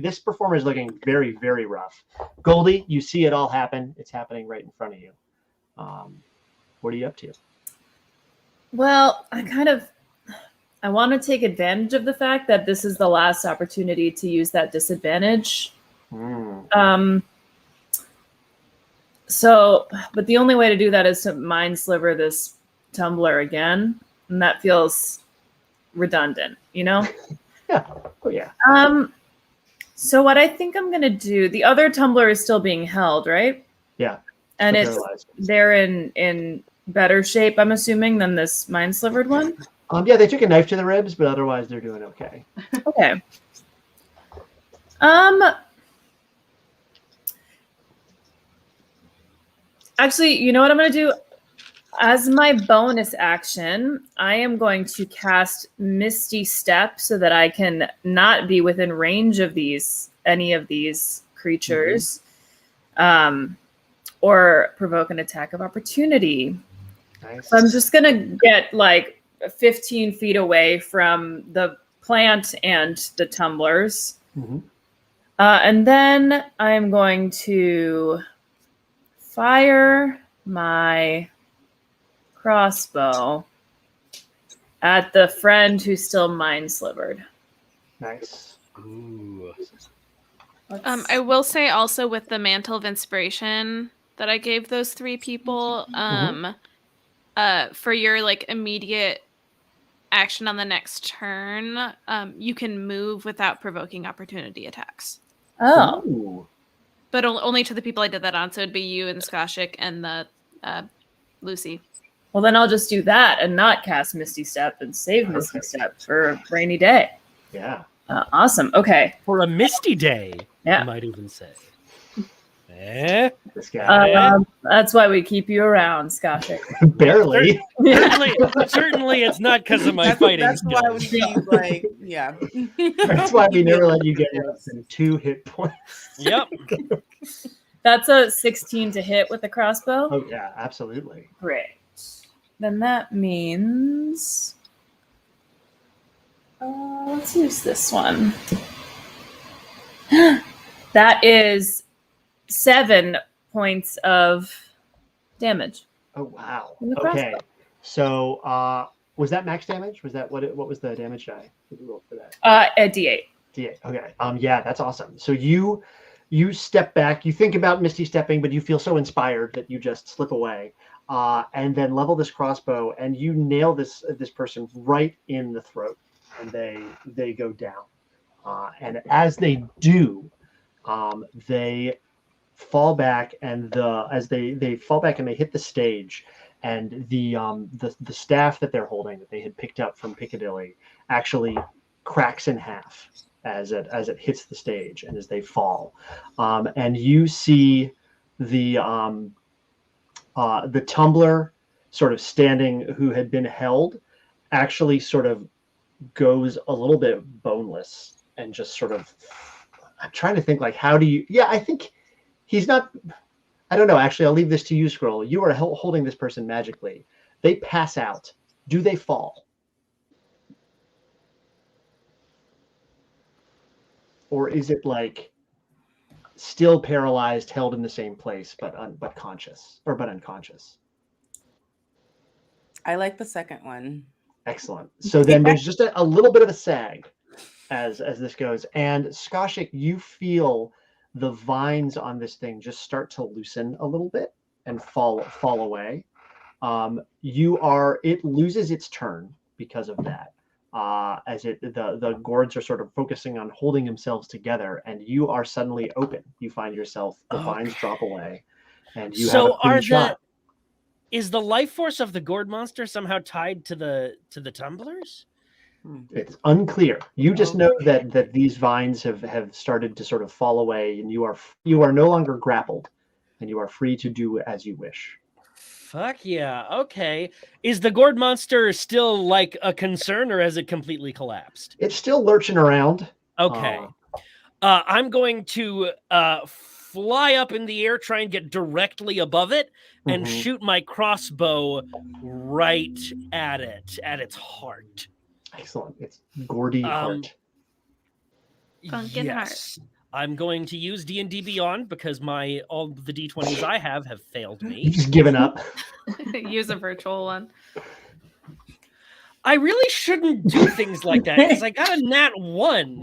this performer is looking very, very rough. Goldie, you see it all happen. It's happening right in front of you. What are you up to? Well, I want to take advantage of the fact that this is the last opportunity to use that disadvantage. But the only way to do that is to mind sliver this tumbler again, and that feels redundant, you know? Yeah. Oh yeah. So what I think I'm gonna do, the other tumbler is still being held, right? Yeah. And they're in better shape, I'm assuming, than this mind slivered one. Yeah, they took a knife to the ribs, but otherwise they're doing okay. Okay. Actually, you know what I'm going to do? As my bonus action, I am going to cast Misty Step so that I can not be within range of any of these creatures, or provoke an attack of opportunity. Nice. So I'm just gonna get like 15 feet away from the plant and the tumblers, and then I'm going to fire my crossbow at the friend who's still mind slivered. Nice. Ooh. I will say also with the Mantle of Inspiration that I gave those 3 people, for your like immediate action on the next turn, you can move without provoking opportunity attacks. Oh. Ooh. But only to the people I did that on, so it'd be you and Skoshik and the Lucy. Well, then I'll just do that and not cast Misty Step and save Misty Step for a rainy day. Yeah. Awesome. Okay. For a misty day, Yeah. I might even say. Eh? This guy. That's why we keep you around, Skoshik. Barely. Certainly it's not because of my fighting That's why we skills. be like, yeah. That's why we never let you get less than 2 hit points. Yep. That's a 16 to hit with the crossbow. Oh yeah, absolutely. Great. Then that means let's use this one. That is 7 points of damage. Oh wow. In the Okay. crossbow. So was that max damage? Was that what was the damage die that you rolled for that? A D8. D8. Okay. Yeah, that's awesome. So you step back, you think about Misty stepping, but you feel so inspired that you just slip away. And then level this crossbow, and you nail this person right in the throat, and they go down. And as they do, they fall back, and as they fall back and they hit the stage, and the staff that they're holding that they had picked up from Piccadilly actually cracks in half as it hits the stage and as they fall, and you see the tumbler sort of standing who had been held actually sort of goes a little bit boneless and just sort of, I'm trying to think like, how do you, I think he's not, I don't know. Actually, I'll leave this to you, Scroll. You are holding this person magically. They pass out. Do they fall? Or is it like still paralyzed, held in the same place, but conscious but unconscious? I like the second one. Excellent. So then there's just a little bit of a sag as this goes, and Skoshik, you feel the vines on this thing just start to loosen a little bit and fall away. It loses its turn because of that. As the gourds are sort of focusing on holding themselves together, and you are suddenly open. You find yourself, the vines drop away, and you have a clean shot. Is the life force of the gourd monster somehow tied to the tumblers? It's unclear. You just know that these vines have started to sort of fall away, and you are no longer grappled, and you are free to do as you wish. Fuck yeah. Okay. Is the gourd monster still like a concern, or has it completely collapsed? It's still lurching around. Okay. I'm going to fly up in the air, try and get directly above it, and shoot my crossbow right at its heart. Excellent. It's Gordy heart. Pumpkin yes. I'm going to use D&D Beyond because all the D20s I have failed me. You've just given up. Use a virtual one. I really shouldn't do things like that because I got a nat 1.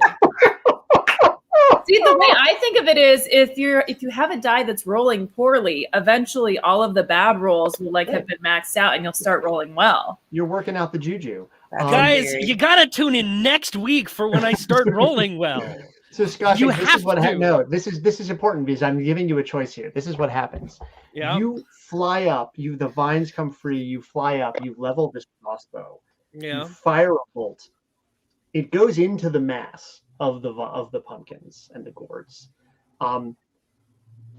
See, the way I think of it is if you have a die that's rolling poorly, eventually all of the bad rolls will have been maxed out and you'll start rolling well. You're working out the juju. Guys, you gotta tune in next week for when I start rolling well. So Scott, this is important because I'm giving you a choice here. This is what happens. Yeah. You fly up, the vines come free, you fly up, you level this crossbow. Yeah. You fire a bolt. It goes into the mass of the pumpkins and the gourds.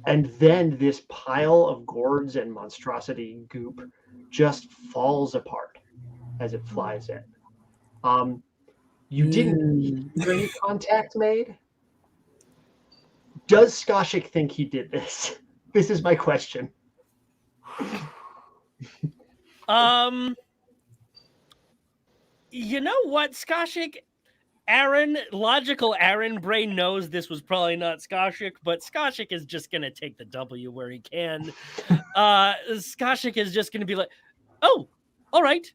And then this pile of gourds and monstrosity goop just falls apart as it flies in. You didn't hear any contact made. Does Skoshik think he did this? This is my question. You know what, Skoshik? Logical Aaron brain knows this was probably not Skoshik, but Skoshik is just gonna take the W where he can. Skoshik is just gonna be like, oh, all right.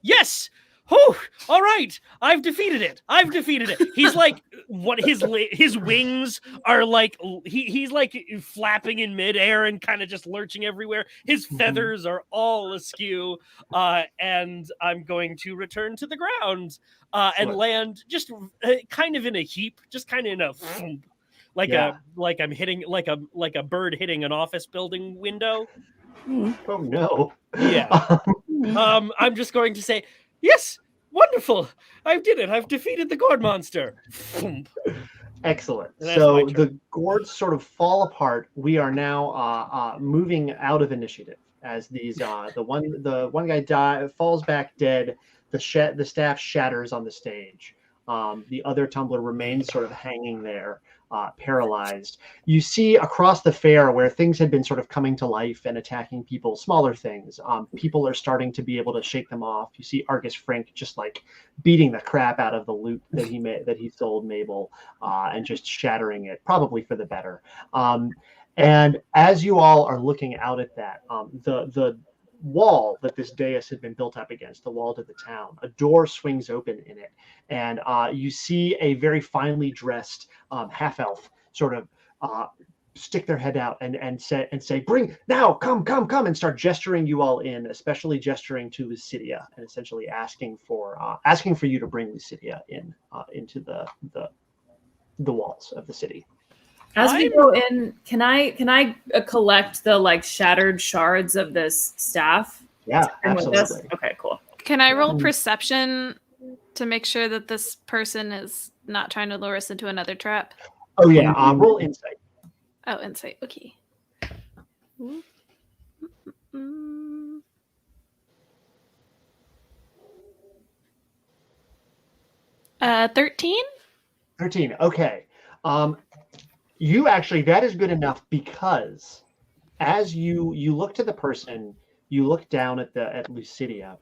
Yes. Whew, all right, I've defeated it. He's like, what his wings are like. He's like flapping in midair and kind of just lurching everywhere. His feathers are all askew. And I'm going to return to the ground and land just kind of in a heap, just kind of in a I'm hitting like a bird hitting an office building window. Oh no. Yeah. I'm just going to say, yes, wonderful. I did it. I've defeated the gourd monster. Excellent. So the gourds sort of fall apart. We are now moving out of initiative as these the one guy falls back dead. The staff shatters on the stage. The other tumbler remains sort of hanging there, paralyzed. You see across the fair where things had been sort of coming to life and attacking people, smaller things. People are starting to be able to shake them off. You see Argus Frink just like beating the crap out of the loot that he sold Mabel, and just shattering it, probably for the better. And as you all are looking out at that, the wall that this dais had been built up against, the wall to the town, a door swings open in it, and you see a very finely dressed half-elf sort of stick their head out and say, bring now, come, and start gesturing you all in, especially gesturing to Lucidia, and essentially asking for you to bring Lucidia in into the walls of the city. As we go in, can I collect the like shattered shards of this staff? Yeah, absolutely. Okay, cool. Can I roll perception to make sure that this person is not trying to lure us into another trap? Oh yeah, roll insight. Oh, insight. Okay. 13. 13. Okay. You actually, that is good enough, because as you look to the person, you look down at Lucidia,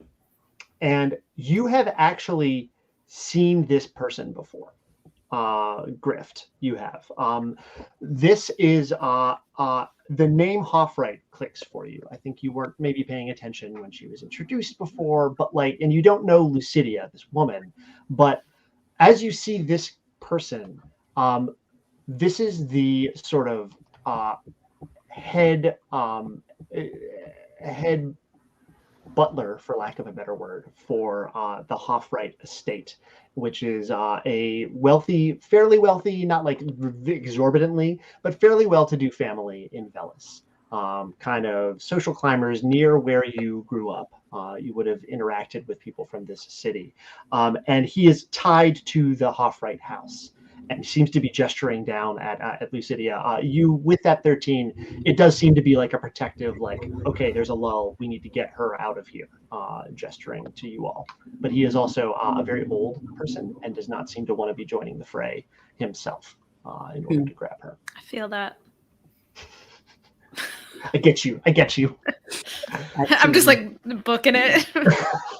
and you have actually seen this person before. Grift, you have. This is the name Hoffright clicks for you. I think you weren't maybe paying attention when she was introduced before, but and you don't know Lucidia, this woman, but as you see this person, this is the sort of head butler, for lack of a better word, for the Hoffright estate, which is a fairly wealthy, not like exorbitantly, but fairly well-to-do family in Velis. Kind of social climbers near where you grew up. You would have interacted with people from this city. And he is tied to the Hoffright house, and seems to be gesturing down at Lucidia. You, with that 13, it does seem to be like a protective, like, okay, there's a lull, we need to get her out of here, gesturing to you all. But he is also a very old person and does not seem to want to be joining the fray himself in order to grab her. I feel that. I get you. I'm just like booking it.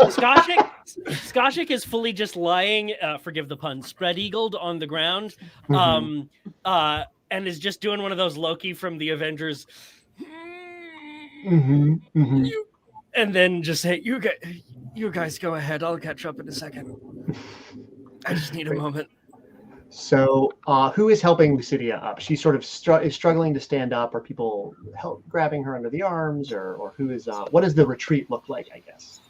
Skoshik is fully just lying, forgive the pun, spread-eagled on the ground, and is just doing one of those Loki from the Avengers. And then just say, you guys go ahead. I'll catch up in a second. I just need a moment. So who is helping Lucidia up? She sort of is struggling to stand up. Are people grabbing her under the arms, or who is? What does the retreat look like, I guess?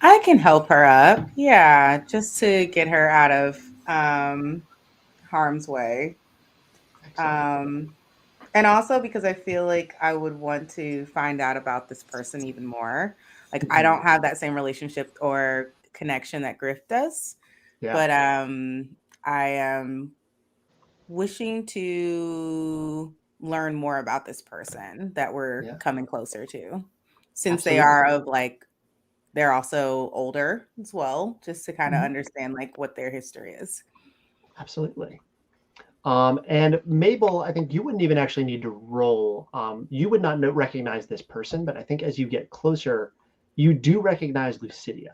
I can help her up. Yeah, just to get her out of harm's way. And also because I feel like I would want to find out about this person even more. Like, I don't have that same relationship or connection that Griff does. Yeah. But I am wishing to learn more about this person that we're Yeah. coming closer to, since Absolutely. they are of like, they're also older as well, just to kind of understand like what their history is. Absolutely. And Mabel, I think you wouldn't even actually need to roll. You would not recognize this person, but I think as you get closer, you do recognize Lucidia.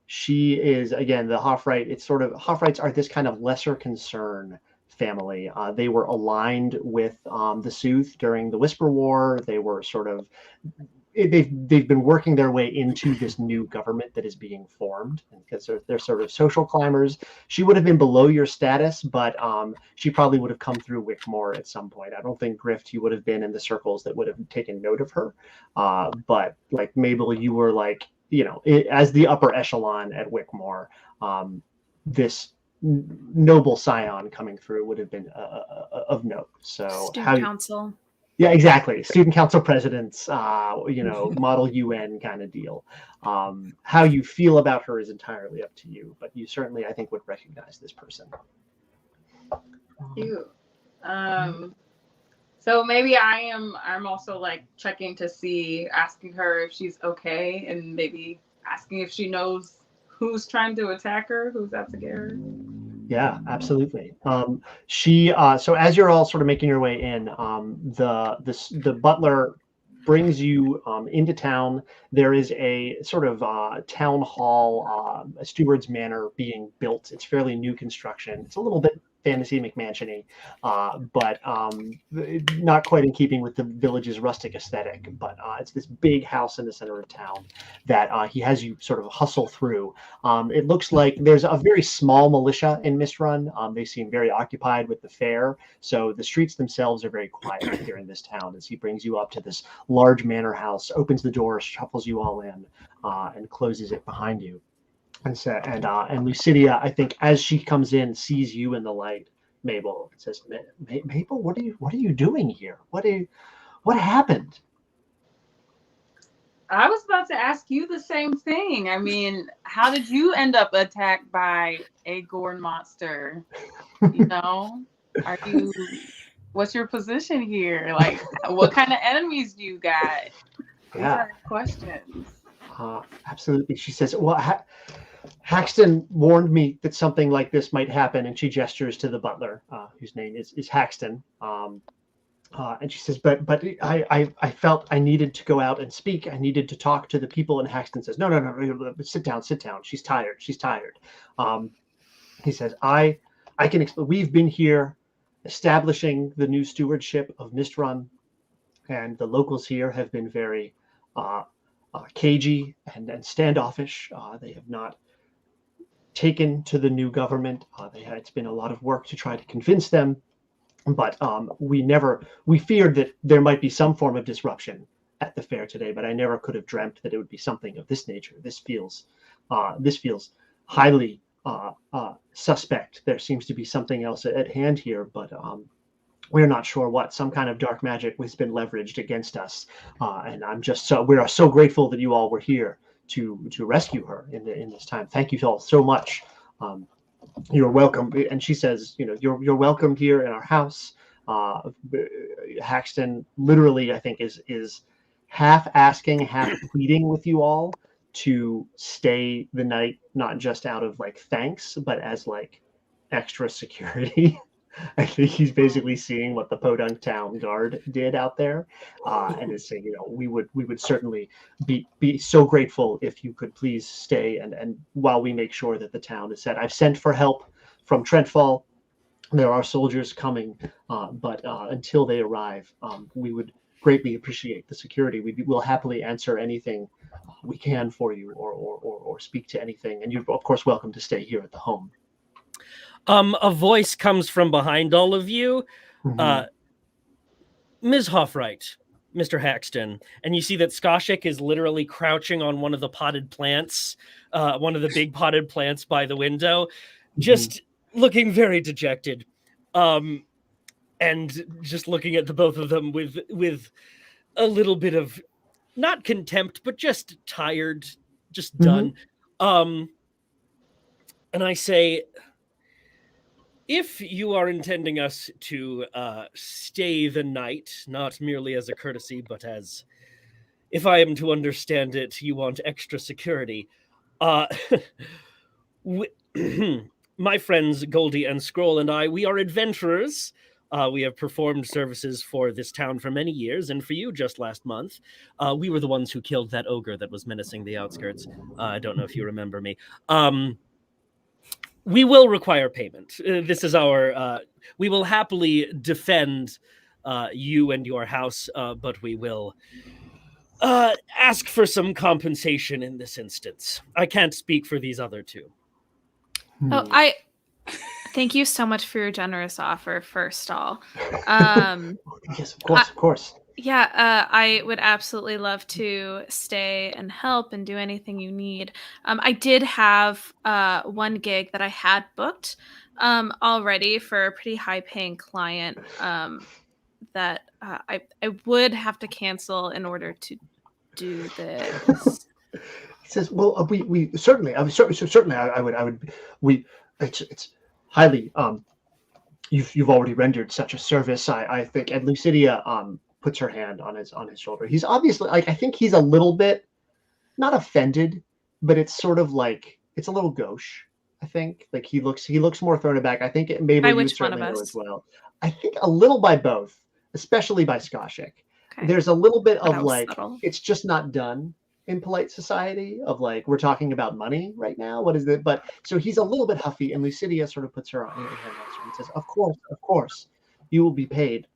She is, again, the Hoffright. It's sort of, Hoffrights are this kind of lesser concern family. They were aligned with the Sooth during the Whisper War. They were sort of, they've been working their way into this new government that is being formed, because they're sort of social climbers. She would have been below your status, but she probably would have come through Wickmore at some point. I don't think, Grift, you would have been in the circles that would have taken note of her. But like Mabel, you were like, as the upper echelon at Wickmore, this noble scion coming through would have been of note. So Student council. Yeah, exactly. Student council presidents, model UN kind of deal. How you feel about her is entirely up to you, but you certainly, I think, would recognize this person. Cute. So maybe I'm also like checking to see, asking her if she's okay, and maybe asking if she knows who's trying to attack her, who's out to get her. Yeah, absolutely. So as you're all sort of making your way in, the butler brings you into town. There is a sort of town hall, a steward's manor being built. It's fairly new construction. It's a little bit fantasy McMansion-y, but not quite in keeping with the village's rustic aesthetic. But it's this big house in the center of town that he has you sort of hustle through. It looks like there's a very small militia in Mistrun. They seem very occupied with the fair, so the streets themselves are very quiet here in this town as he brings you up to this large manor house, opens the door, shuffles you all in, and closes it behind you. And Lucidia, I think, as she comes in, sees you in the light, Mabel, and says, "Mabel, what are you doing here? What happened?" I was about to ask you the same thing. I mean, how did you end up attacked by a Gorn monster? What's your position here? Like, what kind of enemies do you got? These are questions. Absolutely. She says, "Well, Haxton warned me that something like this might happen," and she gestures to the butler, whose name is Haxton. And she says, but I felt I needed to go out and speak. I needed to talk to the people. And Haxton says, no, sit down. She's tired. He says, I can explain. We've been here establishing the new stewardship of Mistrun, and the locals here have been very cagey and standoffish. They have not taken to the new government. It's been a lot of work to try to convince them. But we feared that there might be some form of disruption at the fair today, but I never could have dreamt that it would be something of this nature. This feels highly suspect. There seems to be something else at hand here, but we're not sure what. Some kind of dark magic has been leveraged against us, and we are so grateful that you all were here to rescue her in this time. Thank you all so much. You're welcome. And she says, you're welcome here in our house. Haxton literally, I think, is half asking, half pleading with you all to stay the night, not just out of like thanks, but as like extra security. I think he's basically seeing what the Podunk Town Guard did out there, and is saying, we would certainly be so grateful if you could please stay, and while we make sure that the town is set. I've sent for help from Trentfall. There are soldiers coming, but until they arrive, we would greatly appreciate the security. We'll happily answer anything we can for you, or speak to anything, and you're of course welcome to stay here at the home. A voice comes from behind all of you. Ms. Hoffright, Mr. Haxton. And you see that Skoshik is literally crouching on one of the potted plants, one of the big potted plants by the window, just looking very dejected. And just looking at the both of them with a little bit of, not contempt, but just tired, just done. And I say, If you are intending us to stay the night, not merely as a courtesy, but as, if I am to understand it, you want extra security. Uh, my friends Goldie and Scroll and I, we are adventurers. We have performed services for this town for many years, and for you just last month. We were the ones who killed that ogre that was menacing the outskirts. I don't know if you remember me. We will require payment. This is our... we will happily defend you and your house, but we will ask for some compensation in this instance. I can't speak for these other two. Oh, I thank you so much for your generous offer, first all. Yes, of course. Yeah, I would absolutely love to stay and help and do anything you need. I did have one gig that I had booked already for a pretty high-paying client that I would have to cancel in order to do this. He says, "Well, we certainly, certainly, I would, it's highly, you've already rendered such a service, I think." And Lucidia puts her hand on his shoulder. He's obviously, like, I think he's a little bit not offended, but it's sort of like it's a little gauche. I think, like, he looks more thrown aback. I think Mabel, you certainly know as well. I think a little by both, especially by Skoshik. Okay. There's a little bit of like, subtle. It's just not done in polite society of like, we're talking about money right now. What is it? But so he's a little bit huffy, and Lucidia sort of puts her hand on her and says, of course, you will be paid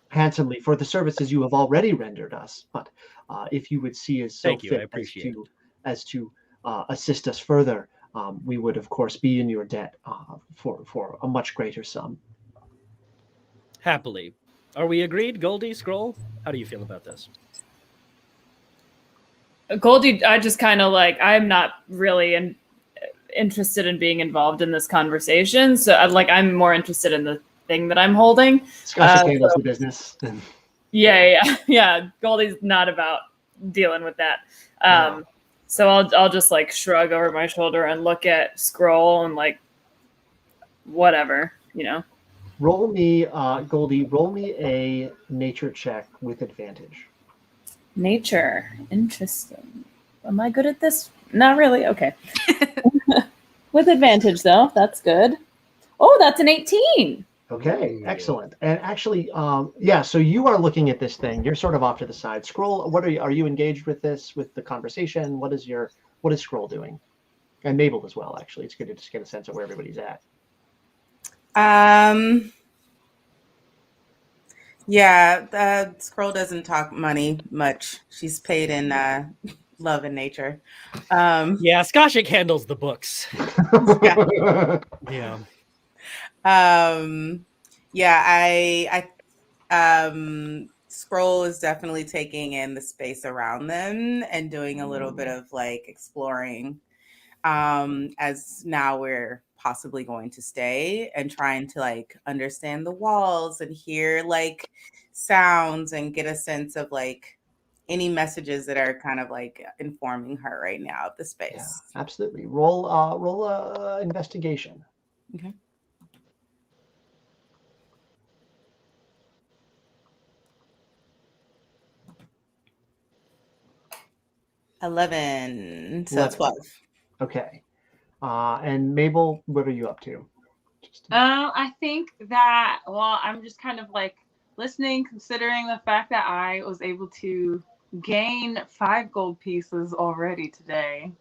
handsomely for the services you have already rendered us. But if you would see as so fit as to assist us further, we would of course be in your debt for a much greater sum. Happily. Are we agreed, Goldie, Scroll? How do you feel about this? Goldie, I just kind of like, I'm not really interested in being involved in this conversation. So I'm more interested in the thing that I'm holding. Scotch handles the business. Yeah. Goldie's not about dealing with that. No. So I'll just like shrug over my shoulder and look at Scroll and like, whatever, you know. Roll me, Goldie, roll me a nature check with advantage. Nature. Interesting. Am I good at this? Not really. Okay. With advantage, though. That's good. Oh, that's an 18. Okay, excellent. And actually, so you are looking at this thing. You're sort of off to the side. Scroll, are you engaged with this, with the conversation? What is Scroll doing? And Mabel as well, actually. It's good to just get a sense of where everybody's at. Scroll doesn't talk money much. She's paid in love and nature. Skoshik handles the books. Yeah. Scroll is definitely taking in the space around them and doing a little bit of like exploring, as now we're possibly going to stay, and trying to like understand the walls and hear like sounds and get a sense of like any messages that are kind of like informing her right now of the space. Yeah, absolutely. Roll investigation. Okay. $11, so 12. Okay. And Mabel, what are you up to? I think that, I'm just kind of like listening, considering the fact that I was able to gain 5 gold pieces already today.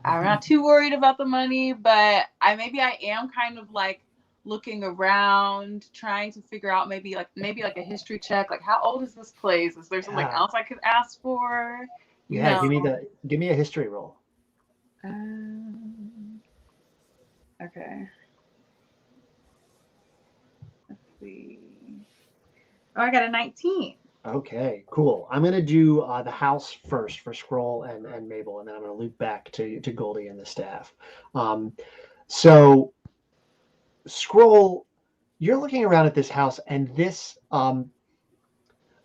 I'm not too worried about the money, but I am kind of like looking around, trying to figure out maybe like a history check, like how old is this place? Is there something else I could ask for? Yeah, give me a history roll. Okay. Let's see. Oh, I got a 19. Okay, cool. I'm going to do the house first for Scroll and Mabel, and then I'm going to loop back to Goldie and the staff. So, Scroll, you're looking around at this house, and this, the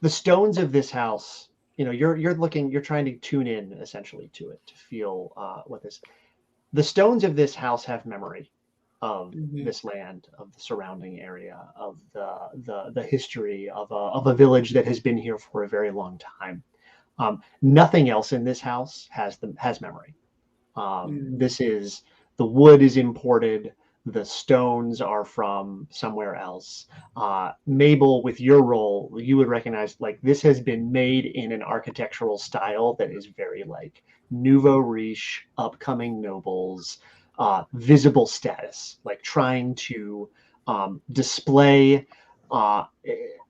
stones of this house, you're trying to tune in essentially to it, to feel what this. The stones of this house have memory. of Mhm. this land, of the surrounding area, of the history of a village that has been here for a very long time. Nothing else in this house has memory. Mm. This is the wood is imported. The stones are from somewhere else. Mabel, with your role, you would recognize like this has been made in an architectural style that is very like nouveau riche, upcoming nobles, visible status, like trying to display.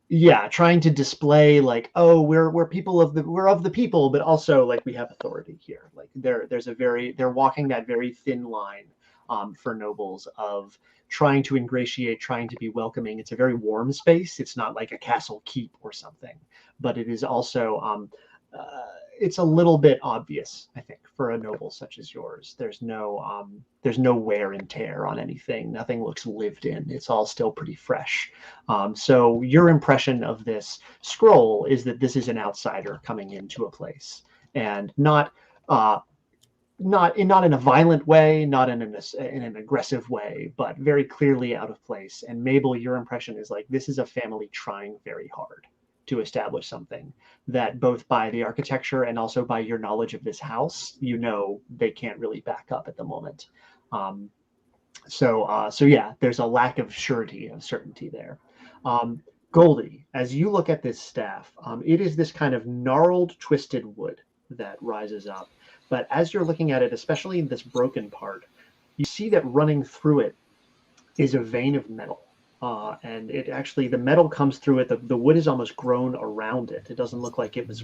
Yeah, trying to display like, oh, we're people of we're of the people, but also like we have authority here. Like they're walking that very thin line for nobles of trying to ingratiate, trying to be welcoming. It's a very warm space. It's not like a castle keep or something, but it is also it's a little bit obvious, I think, for a noble such as yours. There's no wear and tear on anything. Nothing looks lived in. It's all still pretty fresh. So your impression of this scroll is that this is an outsider coming into a place, and not in a violent way, not in an aggressive way, but very clearly out of place. And Mabel, your impression is like this is a family trying very hard to establish something that both by the architecture and also by your knowledge of this house, they can't really back up at the moment. So yeah, there's a lack of surety of certainty there. Goldie, as you look at this staff, it is this kind of gnarled, twisted wood that rises up. But as you're looking at it, especially in this broken part, you see that running through it is a vein of metal. And it actually, the metal comes through it. The wood is almost grown around it. It doesn't look like it was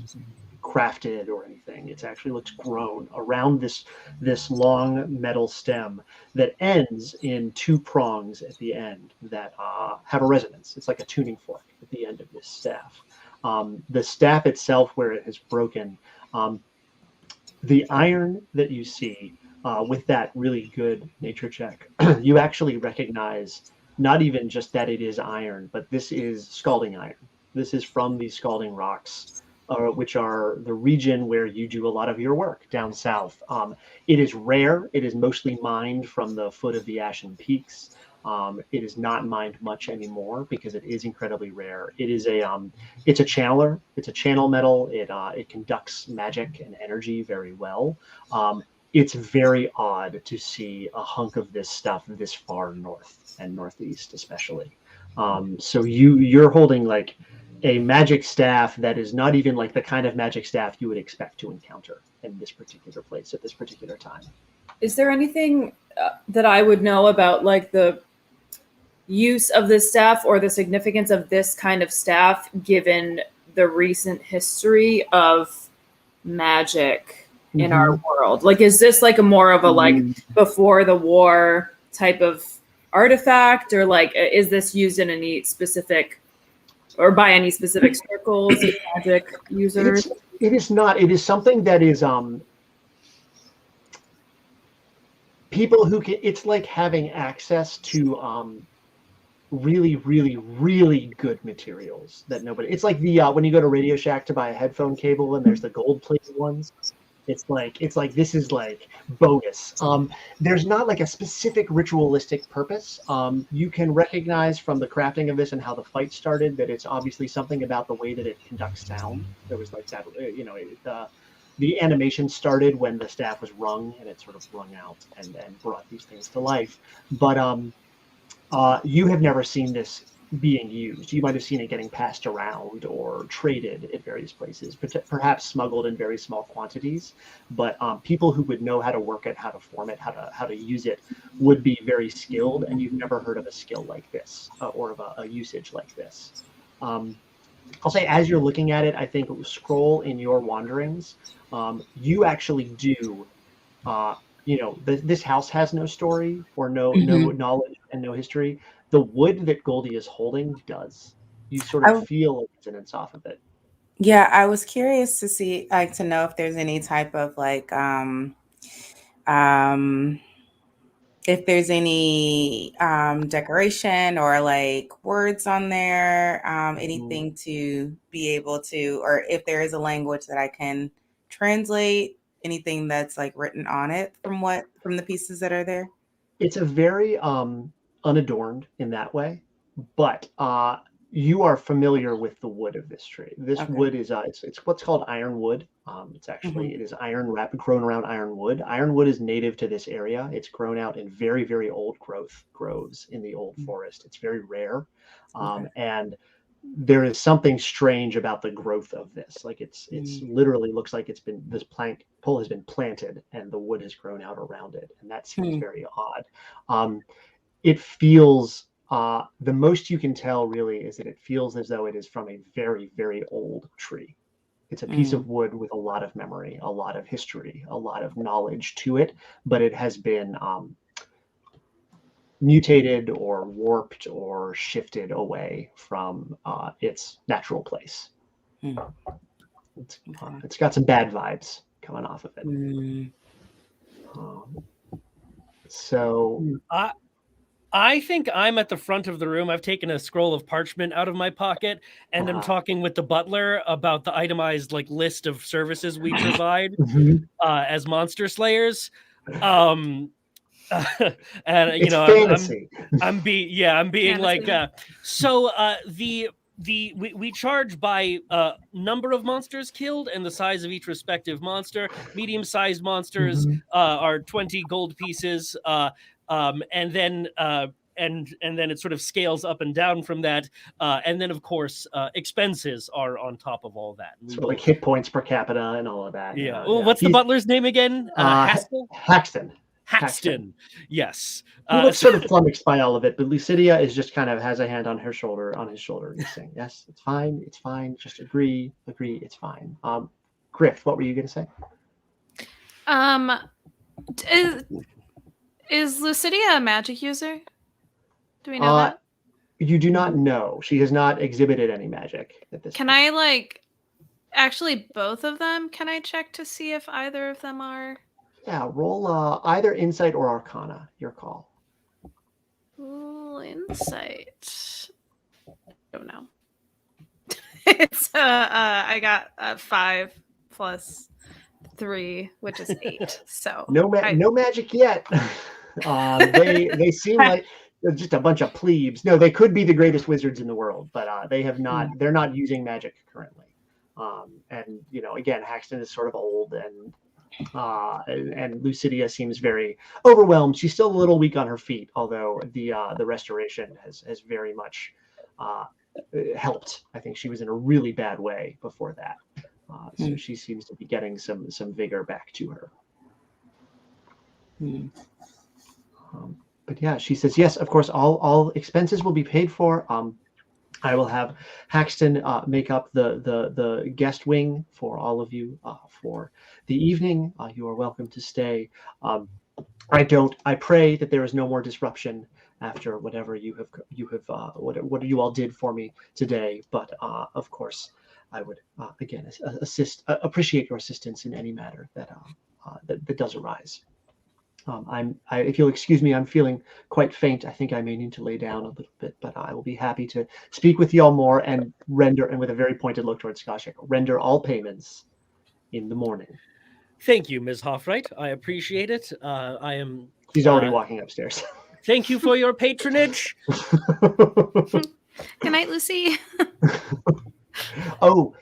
crafted or anything. It actually looks grown around this long metal stem that ends in two prongs at the end that have a resonance. It's like a tuning fork at the end of this staff. The staff itself, where it has broken, the iron that you see with that really good nature check, you actually recognize not even just that it is iron, but this is scalding iron. This is from these scalding rocks, which are the region where you do a lot of your work down south. It is rare. It is mostly mined from the foot of the Ashen Peaks. It is not mined much anymore because it is incredibly rare. It's a channeler. It's a channel metal. It conducts magic and energy very well. It's very odd to see a hunk of this stuff this far north and northeast, especially. So you're holding like a magic staff that is not even like the kind of magic staff you would expect to encounter in this particular place at this particular time. Is there anything that I would know about like the use of this staff or the significance of this kind of staff given the recent history of magic in our world? Like, is this like a more of a like before the war type of artifact, or like is this used in any specific or by any specific circles of magic users? It is not. It is something that is people who can. It's like having access to really, really, really good materials that nobody. It's like the when you go to Radio Shack to buy a headphone cable and there's the gold-plated ones. It's like this is like bogus. There's not like a specific ritualistic purpose. You can recognize from the crafting of this and how the fight started that it's obviously something about the way that it conducts sound. There was like that, the animation started when the staff was rung and it sort of rung out and brought these things to life. But you have never seen this being used. You might have seen it getting passed around or traded at various places, perhaps smuggled in very small quantities. But people who would know how to work it, how to form it, how to use it would be very skilled. And you've never heard of a skill like this or of a usage like this. I'll say as you're looking at it, I think scroll in your wanderings, you actually do. This house has no story or no knowledge and no history. The wood that Goldie is holding does. You sort of feel a resonance off of it. Yeah, I was curious to see, like, to know if there's any type of like, if there's any decoration or like words on there, anything to be able to, or if there is a language that I can translate, anything that's like written on it from the pieces that are there. It's a very unadorned in that way, but you are familiar with the wood of this tree. This Okay. wood is it's what's called ironwood. It's actually it is grown around ironwood. Ironwood is native to this area. It's grown out in very, very old growth groves in the old forest. It's very rare, and there is something strange about the growth of this. Like it's literally looks like this pole has been planted and the wood has grown out around it, and that seems very odd. It feels the most you can tell really is that it feels as though it is from a very, very old tree. It's a piece of wood with a lot of memory, a lot of history, a lot of knowledge to it, but it has been mutated or warped or shifted away from its natural place. It's got some bad vibes coming off of it. So I think I'm at the front of the room. I've taken a scroll of parchment out of my pocket, and I'm talking with the butler about the itemized list of services we provide as monster slayers. And it's fantasy. I'm being like we charge by number of monsters killed and the size of each respective monster. Medium-sized monsters are 20 gold pieces. And then it sort of scales up and down from that. And then, of course, expenses are on top of all that. Sort of like hit points per capita and all of that. Yeah. Well, what's the butler's name again? Haxton. Yes. He looks sort of flummoxed by all of it, but Lucidia is just kind of has a hand on his shoulder, and saying, "Yes, it's fine. Just agree, it's fine." Griff, what were you going to say? Is Lucidia a magic user? Do we know that? You do not know. She has not exhibited any magic at this point. Can I actually both of them? Can I check to see if either of them are? Yeah, roll either insight or arcana. Your call. Ooh, insight. Don't know. It's I got 5 plus 3, which is 8. So no magic yet. They seem like they're just a bunch of plebes. No, they could be the greatest wizards in the world, but they have not. They're not using magic currently. And again, Haxton is sort of old, and Lucidia seems very overwhelmed. She's still a little weak on her feet, although the restoration has very much helped. I think she was in a really bad way before that, so she seems to be getting some vigor back to her. But yeah, she says, yes, of course, all expenses will be paid for. I will have Haxton make up the guest wing for all of you for the evening. You are welcome to stay. I pray that there is no more disruption after whatever you have what you all did for me today. But of course, I would again appreciate your assistance in any matter that does arise. If you'll excuse me, I'm feeling quite faint. I think I may need to lay down a little bit, but I will be happy to speak with you all more and with a very pointed look towards Skoshik, render all payments in the morning. Thank you, Ms. Hoffright. I appreciate it. She's already walking upstairs. Thank you for your patronage. Good night, Lucy. Oh,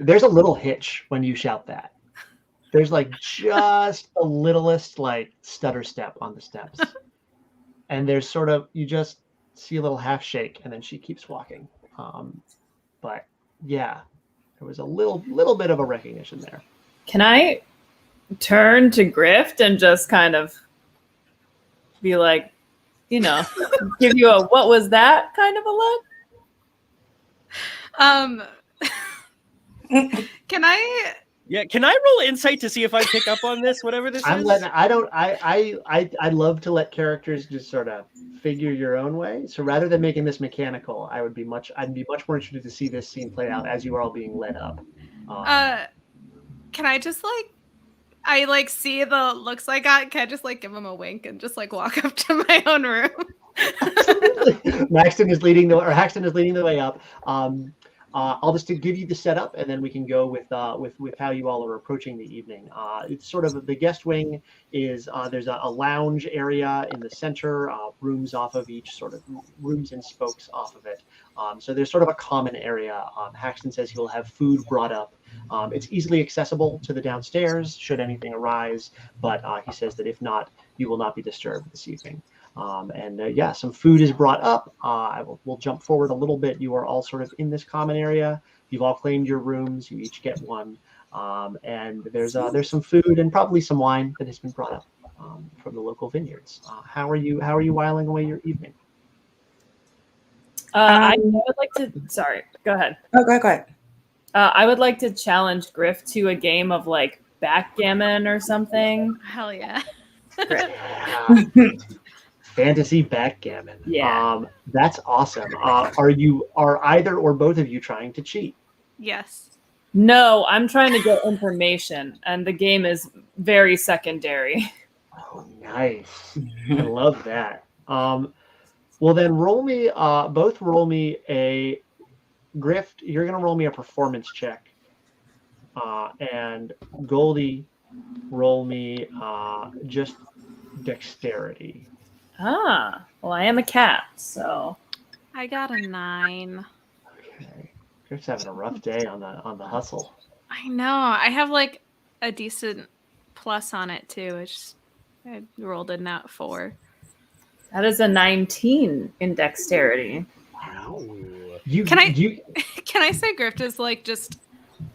there's a little hitch when you shout that. There's just the littlest stutter step on the steps. And there's sort of, you just see a little half shake and then she keeps walking. But yeah, there was a little bit of a recognition there. Can I turn to Grift and just kind of be like, give you a what was that kind of a look? Can I? Yeah, can I roll insight to see if I pick up on this, whatever this is? I'd love to let characters just sort of figure your own way. So rather than making this mechanical, I'd be much more interested to see this scene play out as you are all being led up. Can I just I see the looks I got? Can I just give him a wink and just walk up to my own room? Haxton is leading the way up. I'll just give you the setup, and then we can go with how you all are approaching the evening. It's sort of the guest wing is there's a lounge area in the center, rooms off of each, sort of rooms and spokes off of it. So there's sort of a common area. Haxton says he'll have food brought up. It's easily accessible to the downstairs should anything arise, but he says that if not, you will not be disturbed this evening. Yeah, some food is brought up. We'll jump forward a little bit. You are all sort of in this common area. You've all claimed your rooms. You each get one. And there's some food and probably some wine that has been brought up from the local vineyards. How are you whiling away your evening? I would like to. Sorry, go ahead. Oh, go ahead. I would like to challenge Griff to a game of like backgammon or something. Hell yeah. Fantasy backgammon. Yeah. That's awesome. Are either or both of you trying to cheat? Yes. No, I'm trying to get information, and the game is very secondary. Oh, nice. I love that. Well, then roll me. Both roll me a Griff. You're gonna roll me a performance check, and Goldie, roll me just dexterity. Ah, well, I am a cat, so I got a 9. Okay, Griff's having a rough day on the hustle. I know. I have like a decent plus on it too. I rolled a nat 4. that is a 19 in dexterity. Wow. Can I say Grift is like just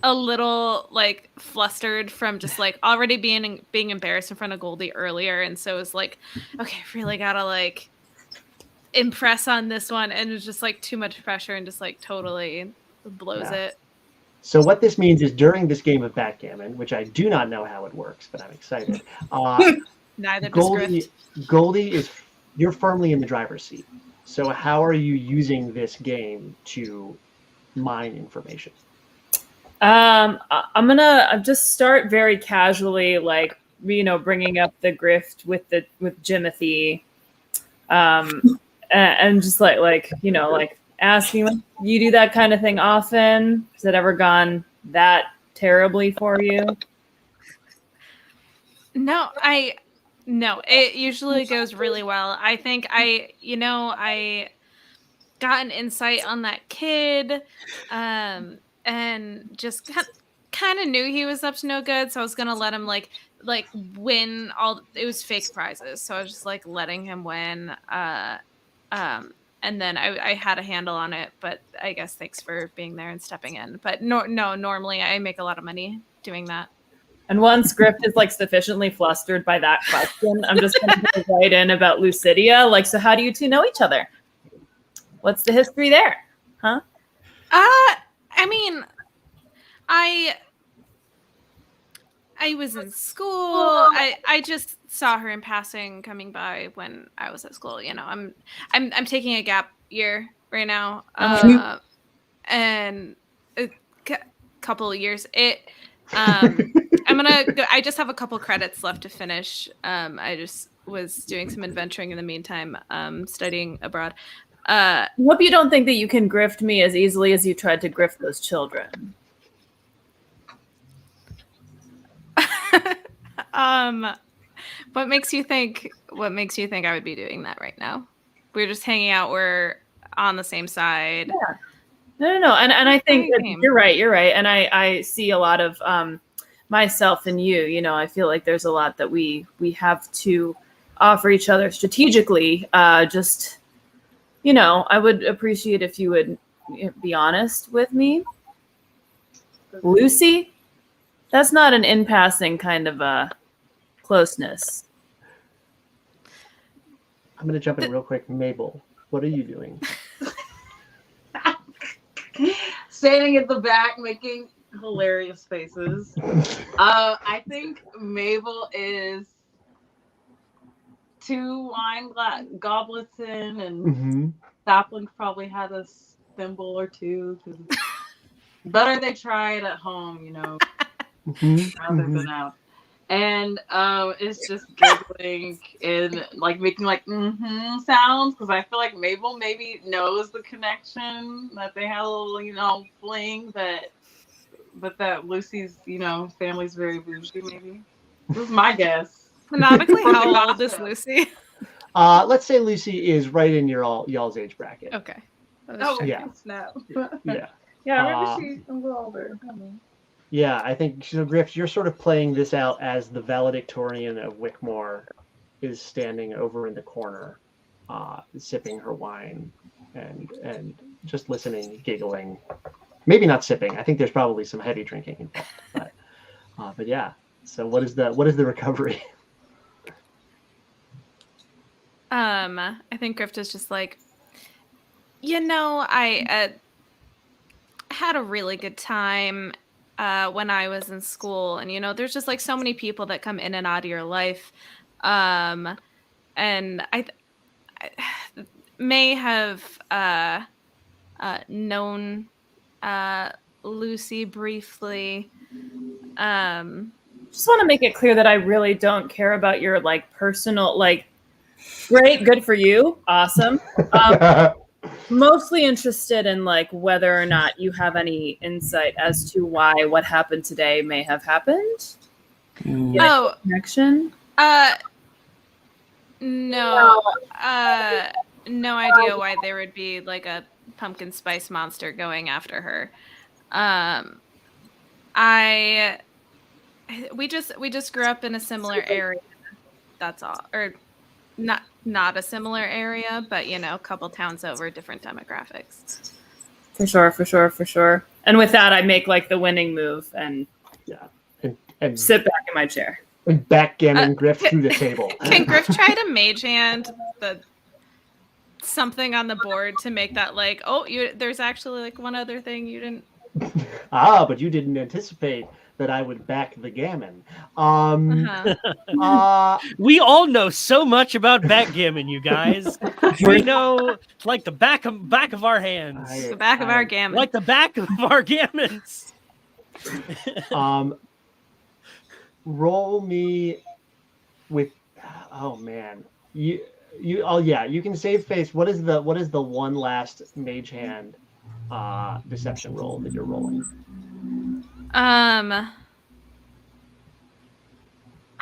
a little like flustered from just like already being embarrassed in front of Goldie earlier, and so it's like, okay, really gotta like impress on this one, and it's just like too much pressure and just like totally blows it. So what this means is during this game of backgammon, which I do not know how it works, but I'm excited. Neither does Grift. Goldie you're firmly in the driver's seat. So how are you using this game to mine information? I'm gonna just start very casually, like bringing up the grift with Jimothy, and just like asking, you do that kind of thing often? Has it ever gone that terribly for you? No, it usually goes really well. I think I got an insight on that kid, and just kind of knew he was up to no good. So I was gonna let him like win all. It was fake prizes, so I was just like letting him win. And then I had a handle on it, but I guess thanks for being there and stepping in. But no, normally I make a lot of money doing that. And once Grift is like sufficiently flustered by that question, I'm just going to go right in about Lucidia. Like, so how do you two know each other? What's the history there? Huh? I mean, I was in school. I just saw her in passing coming by when I was at school. I'm taking a gap year right now, and a couple of years. I just have a couple credits left to finish. I just was doing some adventuring in the meantime, studying abroad. I hope you don't think that you can grift me as easily as you tried to grift those children. What makes you think I would be doing that right now? We're just hanging out. We're on the same side. Yeah. No. And I think that you're right. And I see a lot of myself in you. I feel like there's a lot that we have to offer each other strategically. I would appreciate if you would be honest with me. Lucy, that's not an in-passing kind of closeness. I'm going to jump in real quick. Mabel, what are you doing? Standing at the back making hilarious faces. I think Mabel is 2 wine goblets in, and Sapling probably had a thimble or 2. Better they try it at home, rather than out. And it's just giggling and like making like sounds because I feel like Mabel maybe knows the connection that they had a little fling, but that Lucy's family's very bougie maybe. This is my guess. Canonically, From the how old is gossip. Lucy? Let's say Lucy is right in y'all's age bracket. Okay. Oh Yeah. snap! Yeah. Yeah, maybe she's a little older. I don't know. Yeah, I think so, Griff, you're sort of playing this out as the valedictorian of Wickmore is standing over in the corner, sipping her wine and just listening, giggling. Maybe not sipping. I think there's probably some heavy drinking involved. But yeah. So what is the recovery? I think Grift is just like, I had a really good time when I was in school, and there's just like so many people that come in and out of your life, and I may have known Lucy briefly. Just want to make it clear that I really don't care about your like personal, like, great, good for you, awesome. Mostly interested in like whether or not you have any insight as to why what happened today may have happened. Oh, Connection? no, no idea why there would be like a pumpkin spice monster going after her. We just grew up in a similar area. That's all, or not a similar area, but a couple towns over, different demographics. For sure. And with that, I make like the winning move and and sit back in my chair. And backgammon Griff through the table. Can Griff try to mage hand something on the board to make that like, there's actually like one other thing you didn't. But you didn't anticipate that I would back the gammon. We all know so much about backgammon, you guys. We know like the back of our hands. The back of our gammon. Like the back of our gammons. Roll me with you can save face. What is the one last mage hand deception roll that you're rolling?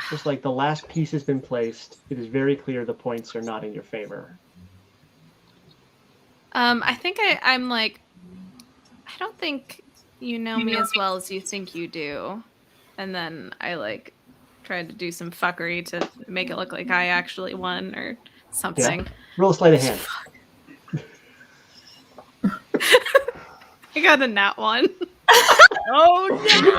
Just like the last piece has been placed, it is very clear the points are not in your favor. I think I'm like, I don't think you know me as well as you think you do. And then I like tried to do some fuckery to make it look like I actually won or something. Yeah. Roll a sleight of hand. I got a nat 1. Oh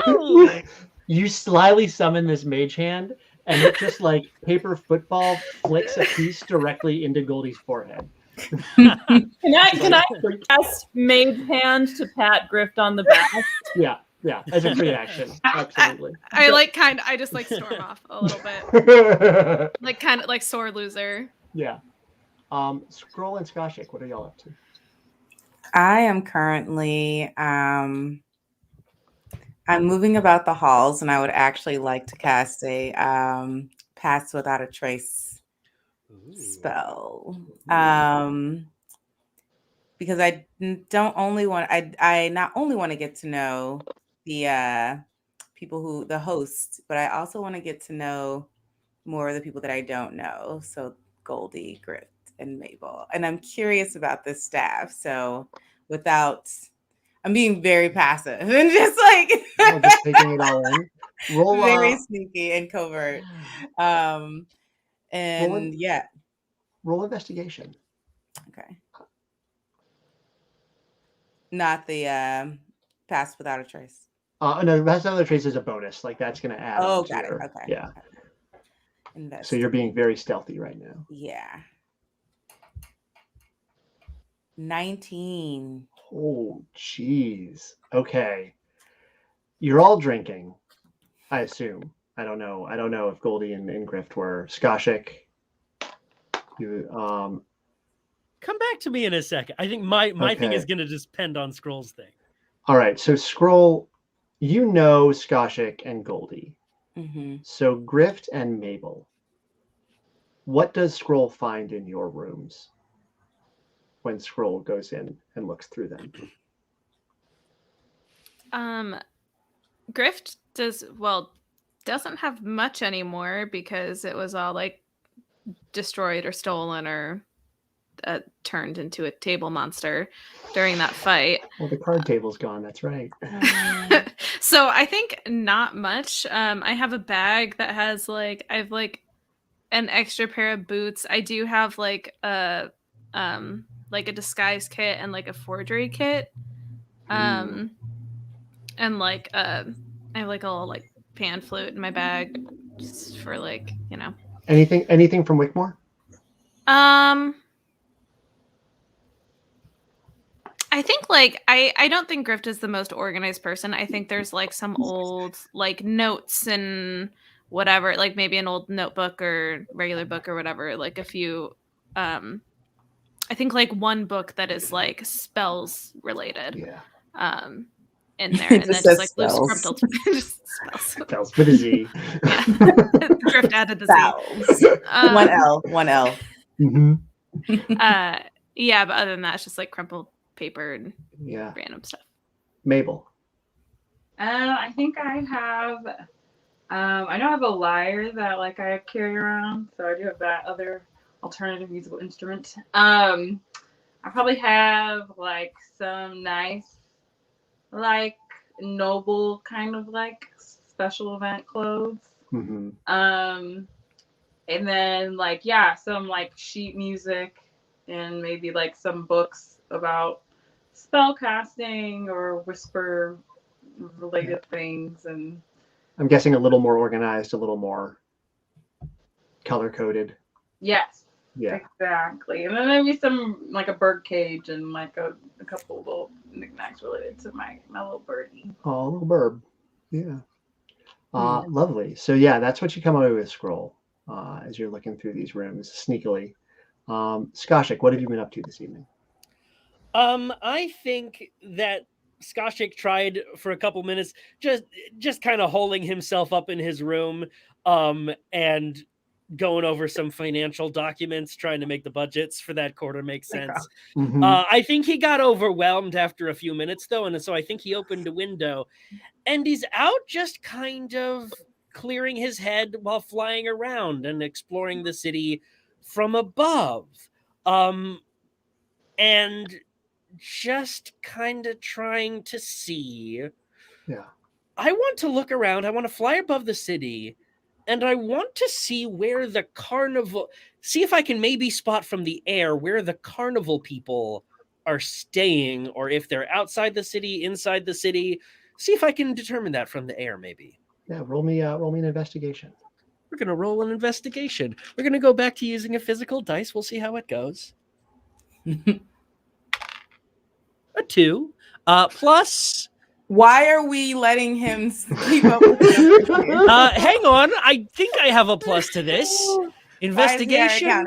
no! You slyly summon this mage hand, and it just like paper football flicks a piece directly into Goldie's forehead. Can I cast mage hand to pat Grift on the back? Yeah, as a free action. Absolutely. I just like storm off a little bit. Like kind of like sore loser. Yeah. Scroll and Skoshik, what are y'all up to? I am currently I'm moving about the halls, and I would actually like to cast a Pass Without a Trace spell. Because I not only want to get to know the the hosts, but I also want to get to know more of the people that I don't know. So Goldie, Grit, and Mabel. And I'm curious about this staff. So I'm being very passive and just like just taking it all in. Roll very sneaky and covert. Roll investigation. Okay. Not the Pass Without a Trace. No, Pass Without a Trace is a bonus. Like that's going to add. Oh, got it. Okay. Yeah. Okay. So you're being very stealthy right now. Yeah. 19. Oh, jeez. Okay. You're all drinking, I assume. I don't know if Goldie and Grift were. Skoshik. Come back to me in a second. I think my thing is going to just depend on Scroll's thing. All right. So Scroll, Skoshik and Goldie. Mm-hmm. So Grift and Mabel, what does Scroll find in your rooms when Scroll goes in and looks through them? Grift doesn't have much anymore because it was all like destroyed or stolen or turned into a table monster during that fight. Well, the card table's gone. That's right. So I think not much. I have a bag that has I have like an extra pair of boots. I do have like a disguise kit and like a forgery kit. And like I have like a little like pan flute in my bag just for Anything from Wickmore? I think I don't think Grift is the most organized person. I think there's like some old like notes and whatever, like maybe an old notebook or regular book or whatever, like a few I think like one book that is like spells related. Yeah. In there, and then just like loose crumpled just spells. Spells with a Z. Yeah. Grift added the Z. One L. Mm-hmm. Yeah, but other than that, it's just like crumpled paper and random stuff. Mabel. I think I have. I know I have a lyre that like I carry around, so I do have that other alternative musical instrument. I probably have like some nice, like noble kind of like special event clothes. Mm-hmm. And then like some like sheet music and maybe like some books about spell casting or whisper related things. And I'm guessing a little more organized, a little more color coded. Yes. Yeah. Exactly. And then maybe some like a bird cage and like a couple little knickknacks related to my little birdie. Oh, a little burb. Yeah. Lovely. So yeah, that's what you come away with, Scroll, as you're looking through these rooms sneakily. Skoshik, what have you been up to this evening? I think that Skoshik tried for a couple minutes just kind of holding himself up in his room and going over some financial documents, trying to make the budgets for that quarter make sense. Mm-hmm. I think he got overwhelmed after a few minutes, though, and so I think he opened a window, and he's out just kind of clearing his head while flying around and exploring the city from above. And just kind of trying to see. Yeah. I want to look around. I want to fly above the city. And I want to see where the carnival... See if I can maybe spot from the air where the carnival people are staying, or if they're outside the city, inside the city. See if I can determine that from the air, maybe. Yeah, roll me an investigation. We're going to roll an investigation. We're going to go back to using a physical dice. We'll see how it goes. A 2. Plus... Why are we letting him keep up with this? Hang on. I think I have a plus to this. Investigation.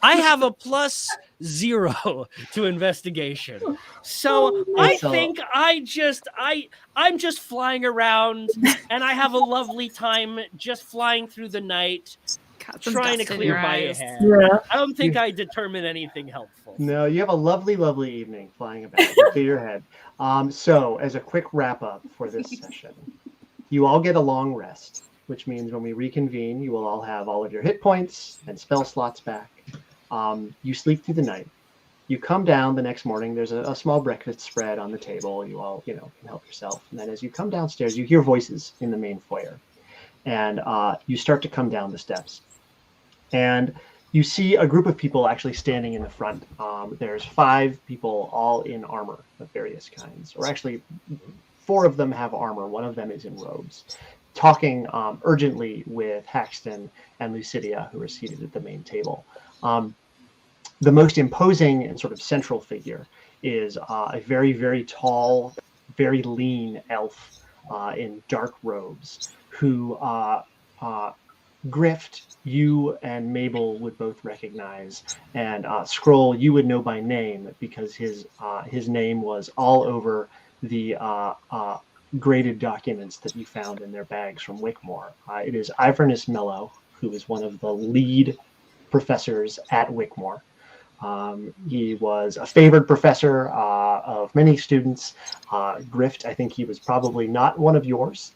I have a +0 to investigation. So I think I'm just flying around, and I have a lovely time just flying through the night, trying to clear my head. Yeah. I don't think I determine anything helpful. No, you have a lovely, lovely evening flying about. Clear your head. So as a quick wrap up for this session, you all get a long rest, which means when we reconvene, you will all have all of your hit points and spell slots back. You sleep through the night. You come down the next morning. There's a small breakfast spread on the table. You all, can help yourself. And then as you come downstairs, you hear voices in the main foyer, and you start to come down the steps. And you see a group of people actually standing in the front. There's 5 people, all in armor of various kinds, or actually 4 of them have armor. One of them is in robes, talking urgently with Haxton and Lucidia, who are seated at the main table. The most imposing and sort of central figure is a very, very tall, very lean elf in dark robes, who Grift, you and Mabel would both recognize, and Scroll, you would know by name because his name was all over the graded documents that you found in their bags from Wickmore. It is Ivernus Mello, who is one of the lead professors at Wickmore. He was a favored professor of many students. Grift, I think he was probably not one of yours.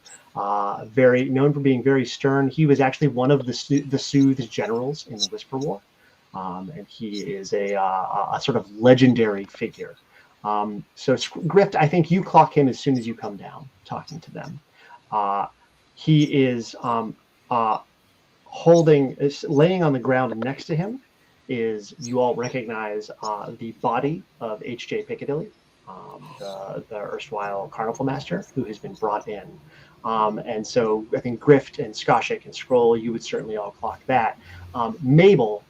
Very known for being very stern. He was actually one of the Soothed generals in the Whisper War, and he is a sort of legendary figure. So Grift, I think you clock him as soon as you come down, talking to them. He is laying on the ground next to him is, you all recognize the body of H.J. Piccadilly, the erstwhile carnival master who has been brought in. And so I think Grift and Skoshik and Scroll, you would certainly all clock that. Mabel,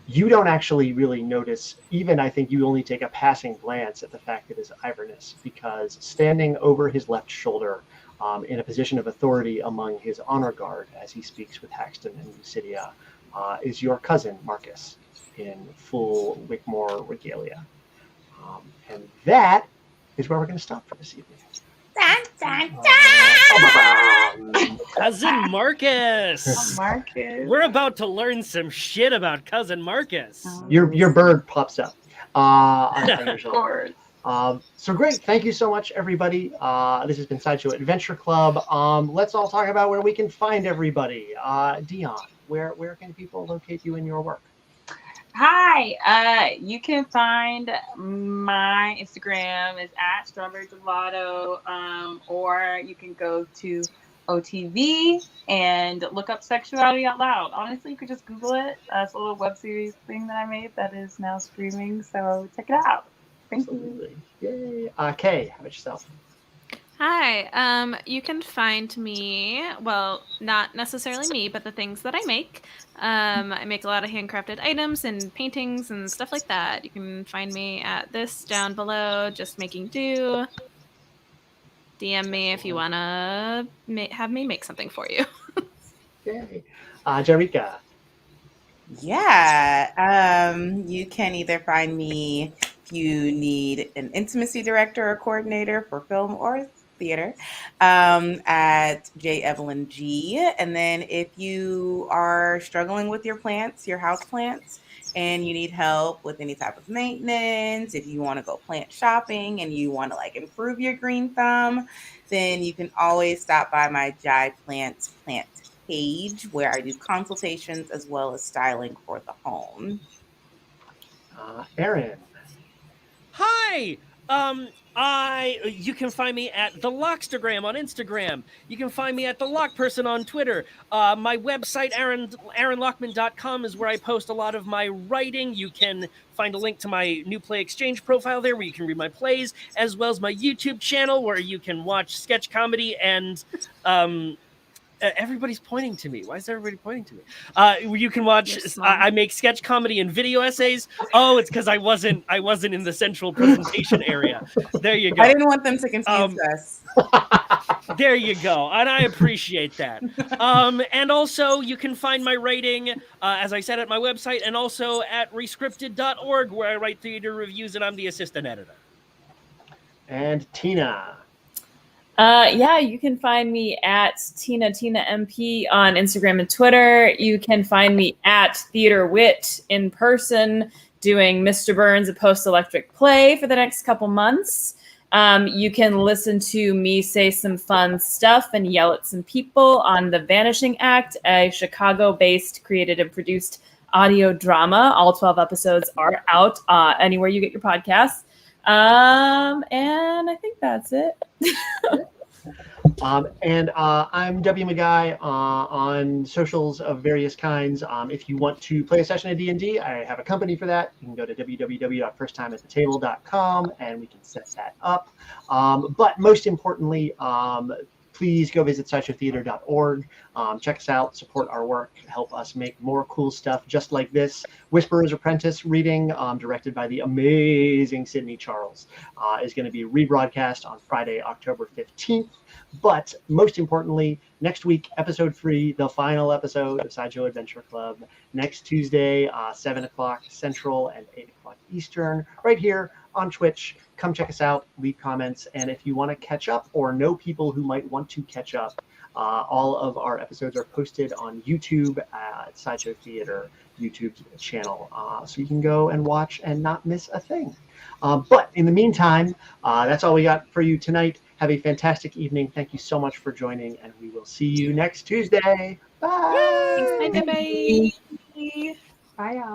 you don't actually really notice, even I think you only take a passing glance at the fact that it's Ivernus, because standing over his left shoulder in a position of authority among his honor guard as he speaks with Haxton and Lucidia is your cousin, Marcus, in full Wickmore regalia. And that is where we're going to stop for this evening. Cousin Marcus. Oh, Marcus. We're about to learn some shit about Cousin Marcus. Your bird pops up on your Of shoulder. course. So great. Thank you so much, everybody. This has been Sideshow Adventure Club. Let's all talk about where we can find everybody. Dion, where can people locate you in your work? Hi, you can find my Instagram is at Strawberry Gelato, or you can go to OTV and look up Sexuality Out Loud. Honestly, you could just Google it. It's a little web series thing that I made that is now streaming, so check it out. Thank you. Yay. Kay, how about yourself? Hi, you can find me, well, not necessarily me, but the things that I make. I make a lot of handcrafted items and paintings and stuff like that. You can find me at this down below, just making do. DM me if you want to have me make something for you. Yay. Jarika. Yeah, you can either find me if you need an intimacy director or coordinator for film or theater at J. Evelyn G. And then if you are struggling with your plants, your house plants, and you need help with any type of maintenance, if you want to go plant shopping and you want to like improve your green thumb, then you can always stop by my Jai Plants plant page where I do consultations as well as styling for the home. Aaron. Hi. You can find me at the Lockstagram on Instagram. You can find me at the Lock Person on Twitter. My website, aaronlockman.com, is where I post a lot of my writing. You can find a link to my New Play Exchange profile there, where you can read my plays, as well as my YouTube channel, where you can watch sketch comedy and everybody's pointing to me. Why is everybody pointing to me? You can watch. I make sketch comedy and video essays. Oh, it's because I wasn't in the central presentation area. There you go. I didn't want them to confuse us. There you go, and I appreciate that. And also, you can find my writing, as I said, at my website, and also at rescripted.org, where I write theater reviews, and I'm the assistant editor. And Tina. Yeah, you can find me at Tina MP on Instagram and Twitter. You can find me at Theater Wit in person doing Mr. Burns, a post-electric play for the next couple months. You can listen to me say some fun stuff and yell at some people on The Vanishing Act, a Chicago-based created and produced audio drama. All 12 episodes are out anywhere you get your podcasts. And I think that's it. And I'm W. McGuy on socials of various kinds. If you want to play a session of D&D, I have a company for that. You can go to www.firsttimeatthetable.com and we can set that up. But most importantly, please go visit sideshowtheater.org. Check us out, support our work, help us make more cool stuff just like this. Whisperer's Apprentice reading, directed by the amazing Sydney Charles, is going to be rebroadcast on Friday, October 15th. But most importantly, next week, episode 3, the final episode of Sideshow Adventure Club, next Tuesday, 7 o'clock Central and 8 o'clock Eastern, right here on Twitch. Come check us out, leave comments, and if you want to catch up or know people who might want to catch up, all of our episodes are posted on YouTube at Sideshow Theater YouTube channel, so you can go and watch and not miss a thing. But in the meantime, that's all we got for you tonight. Have a fantastic evening. Thank you so much for joining, and we will see you next Tuesday. Bye. Thanks, bye. Bye, y'all.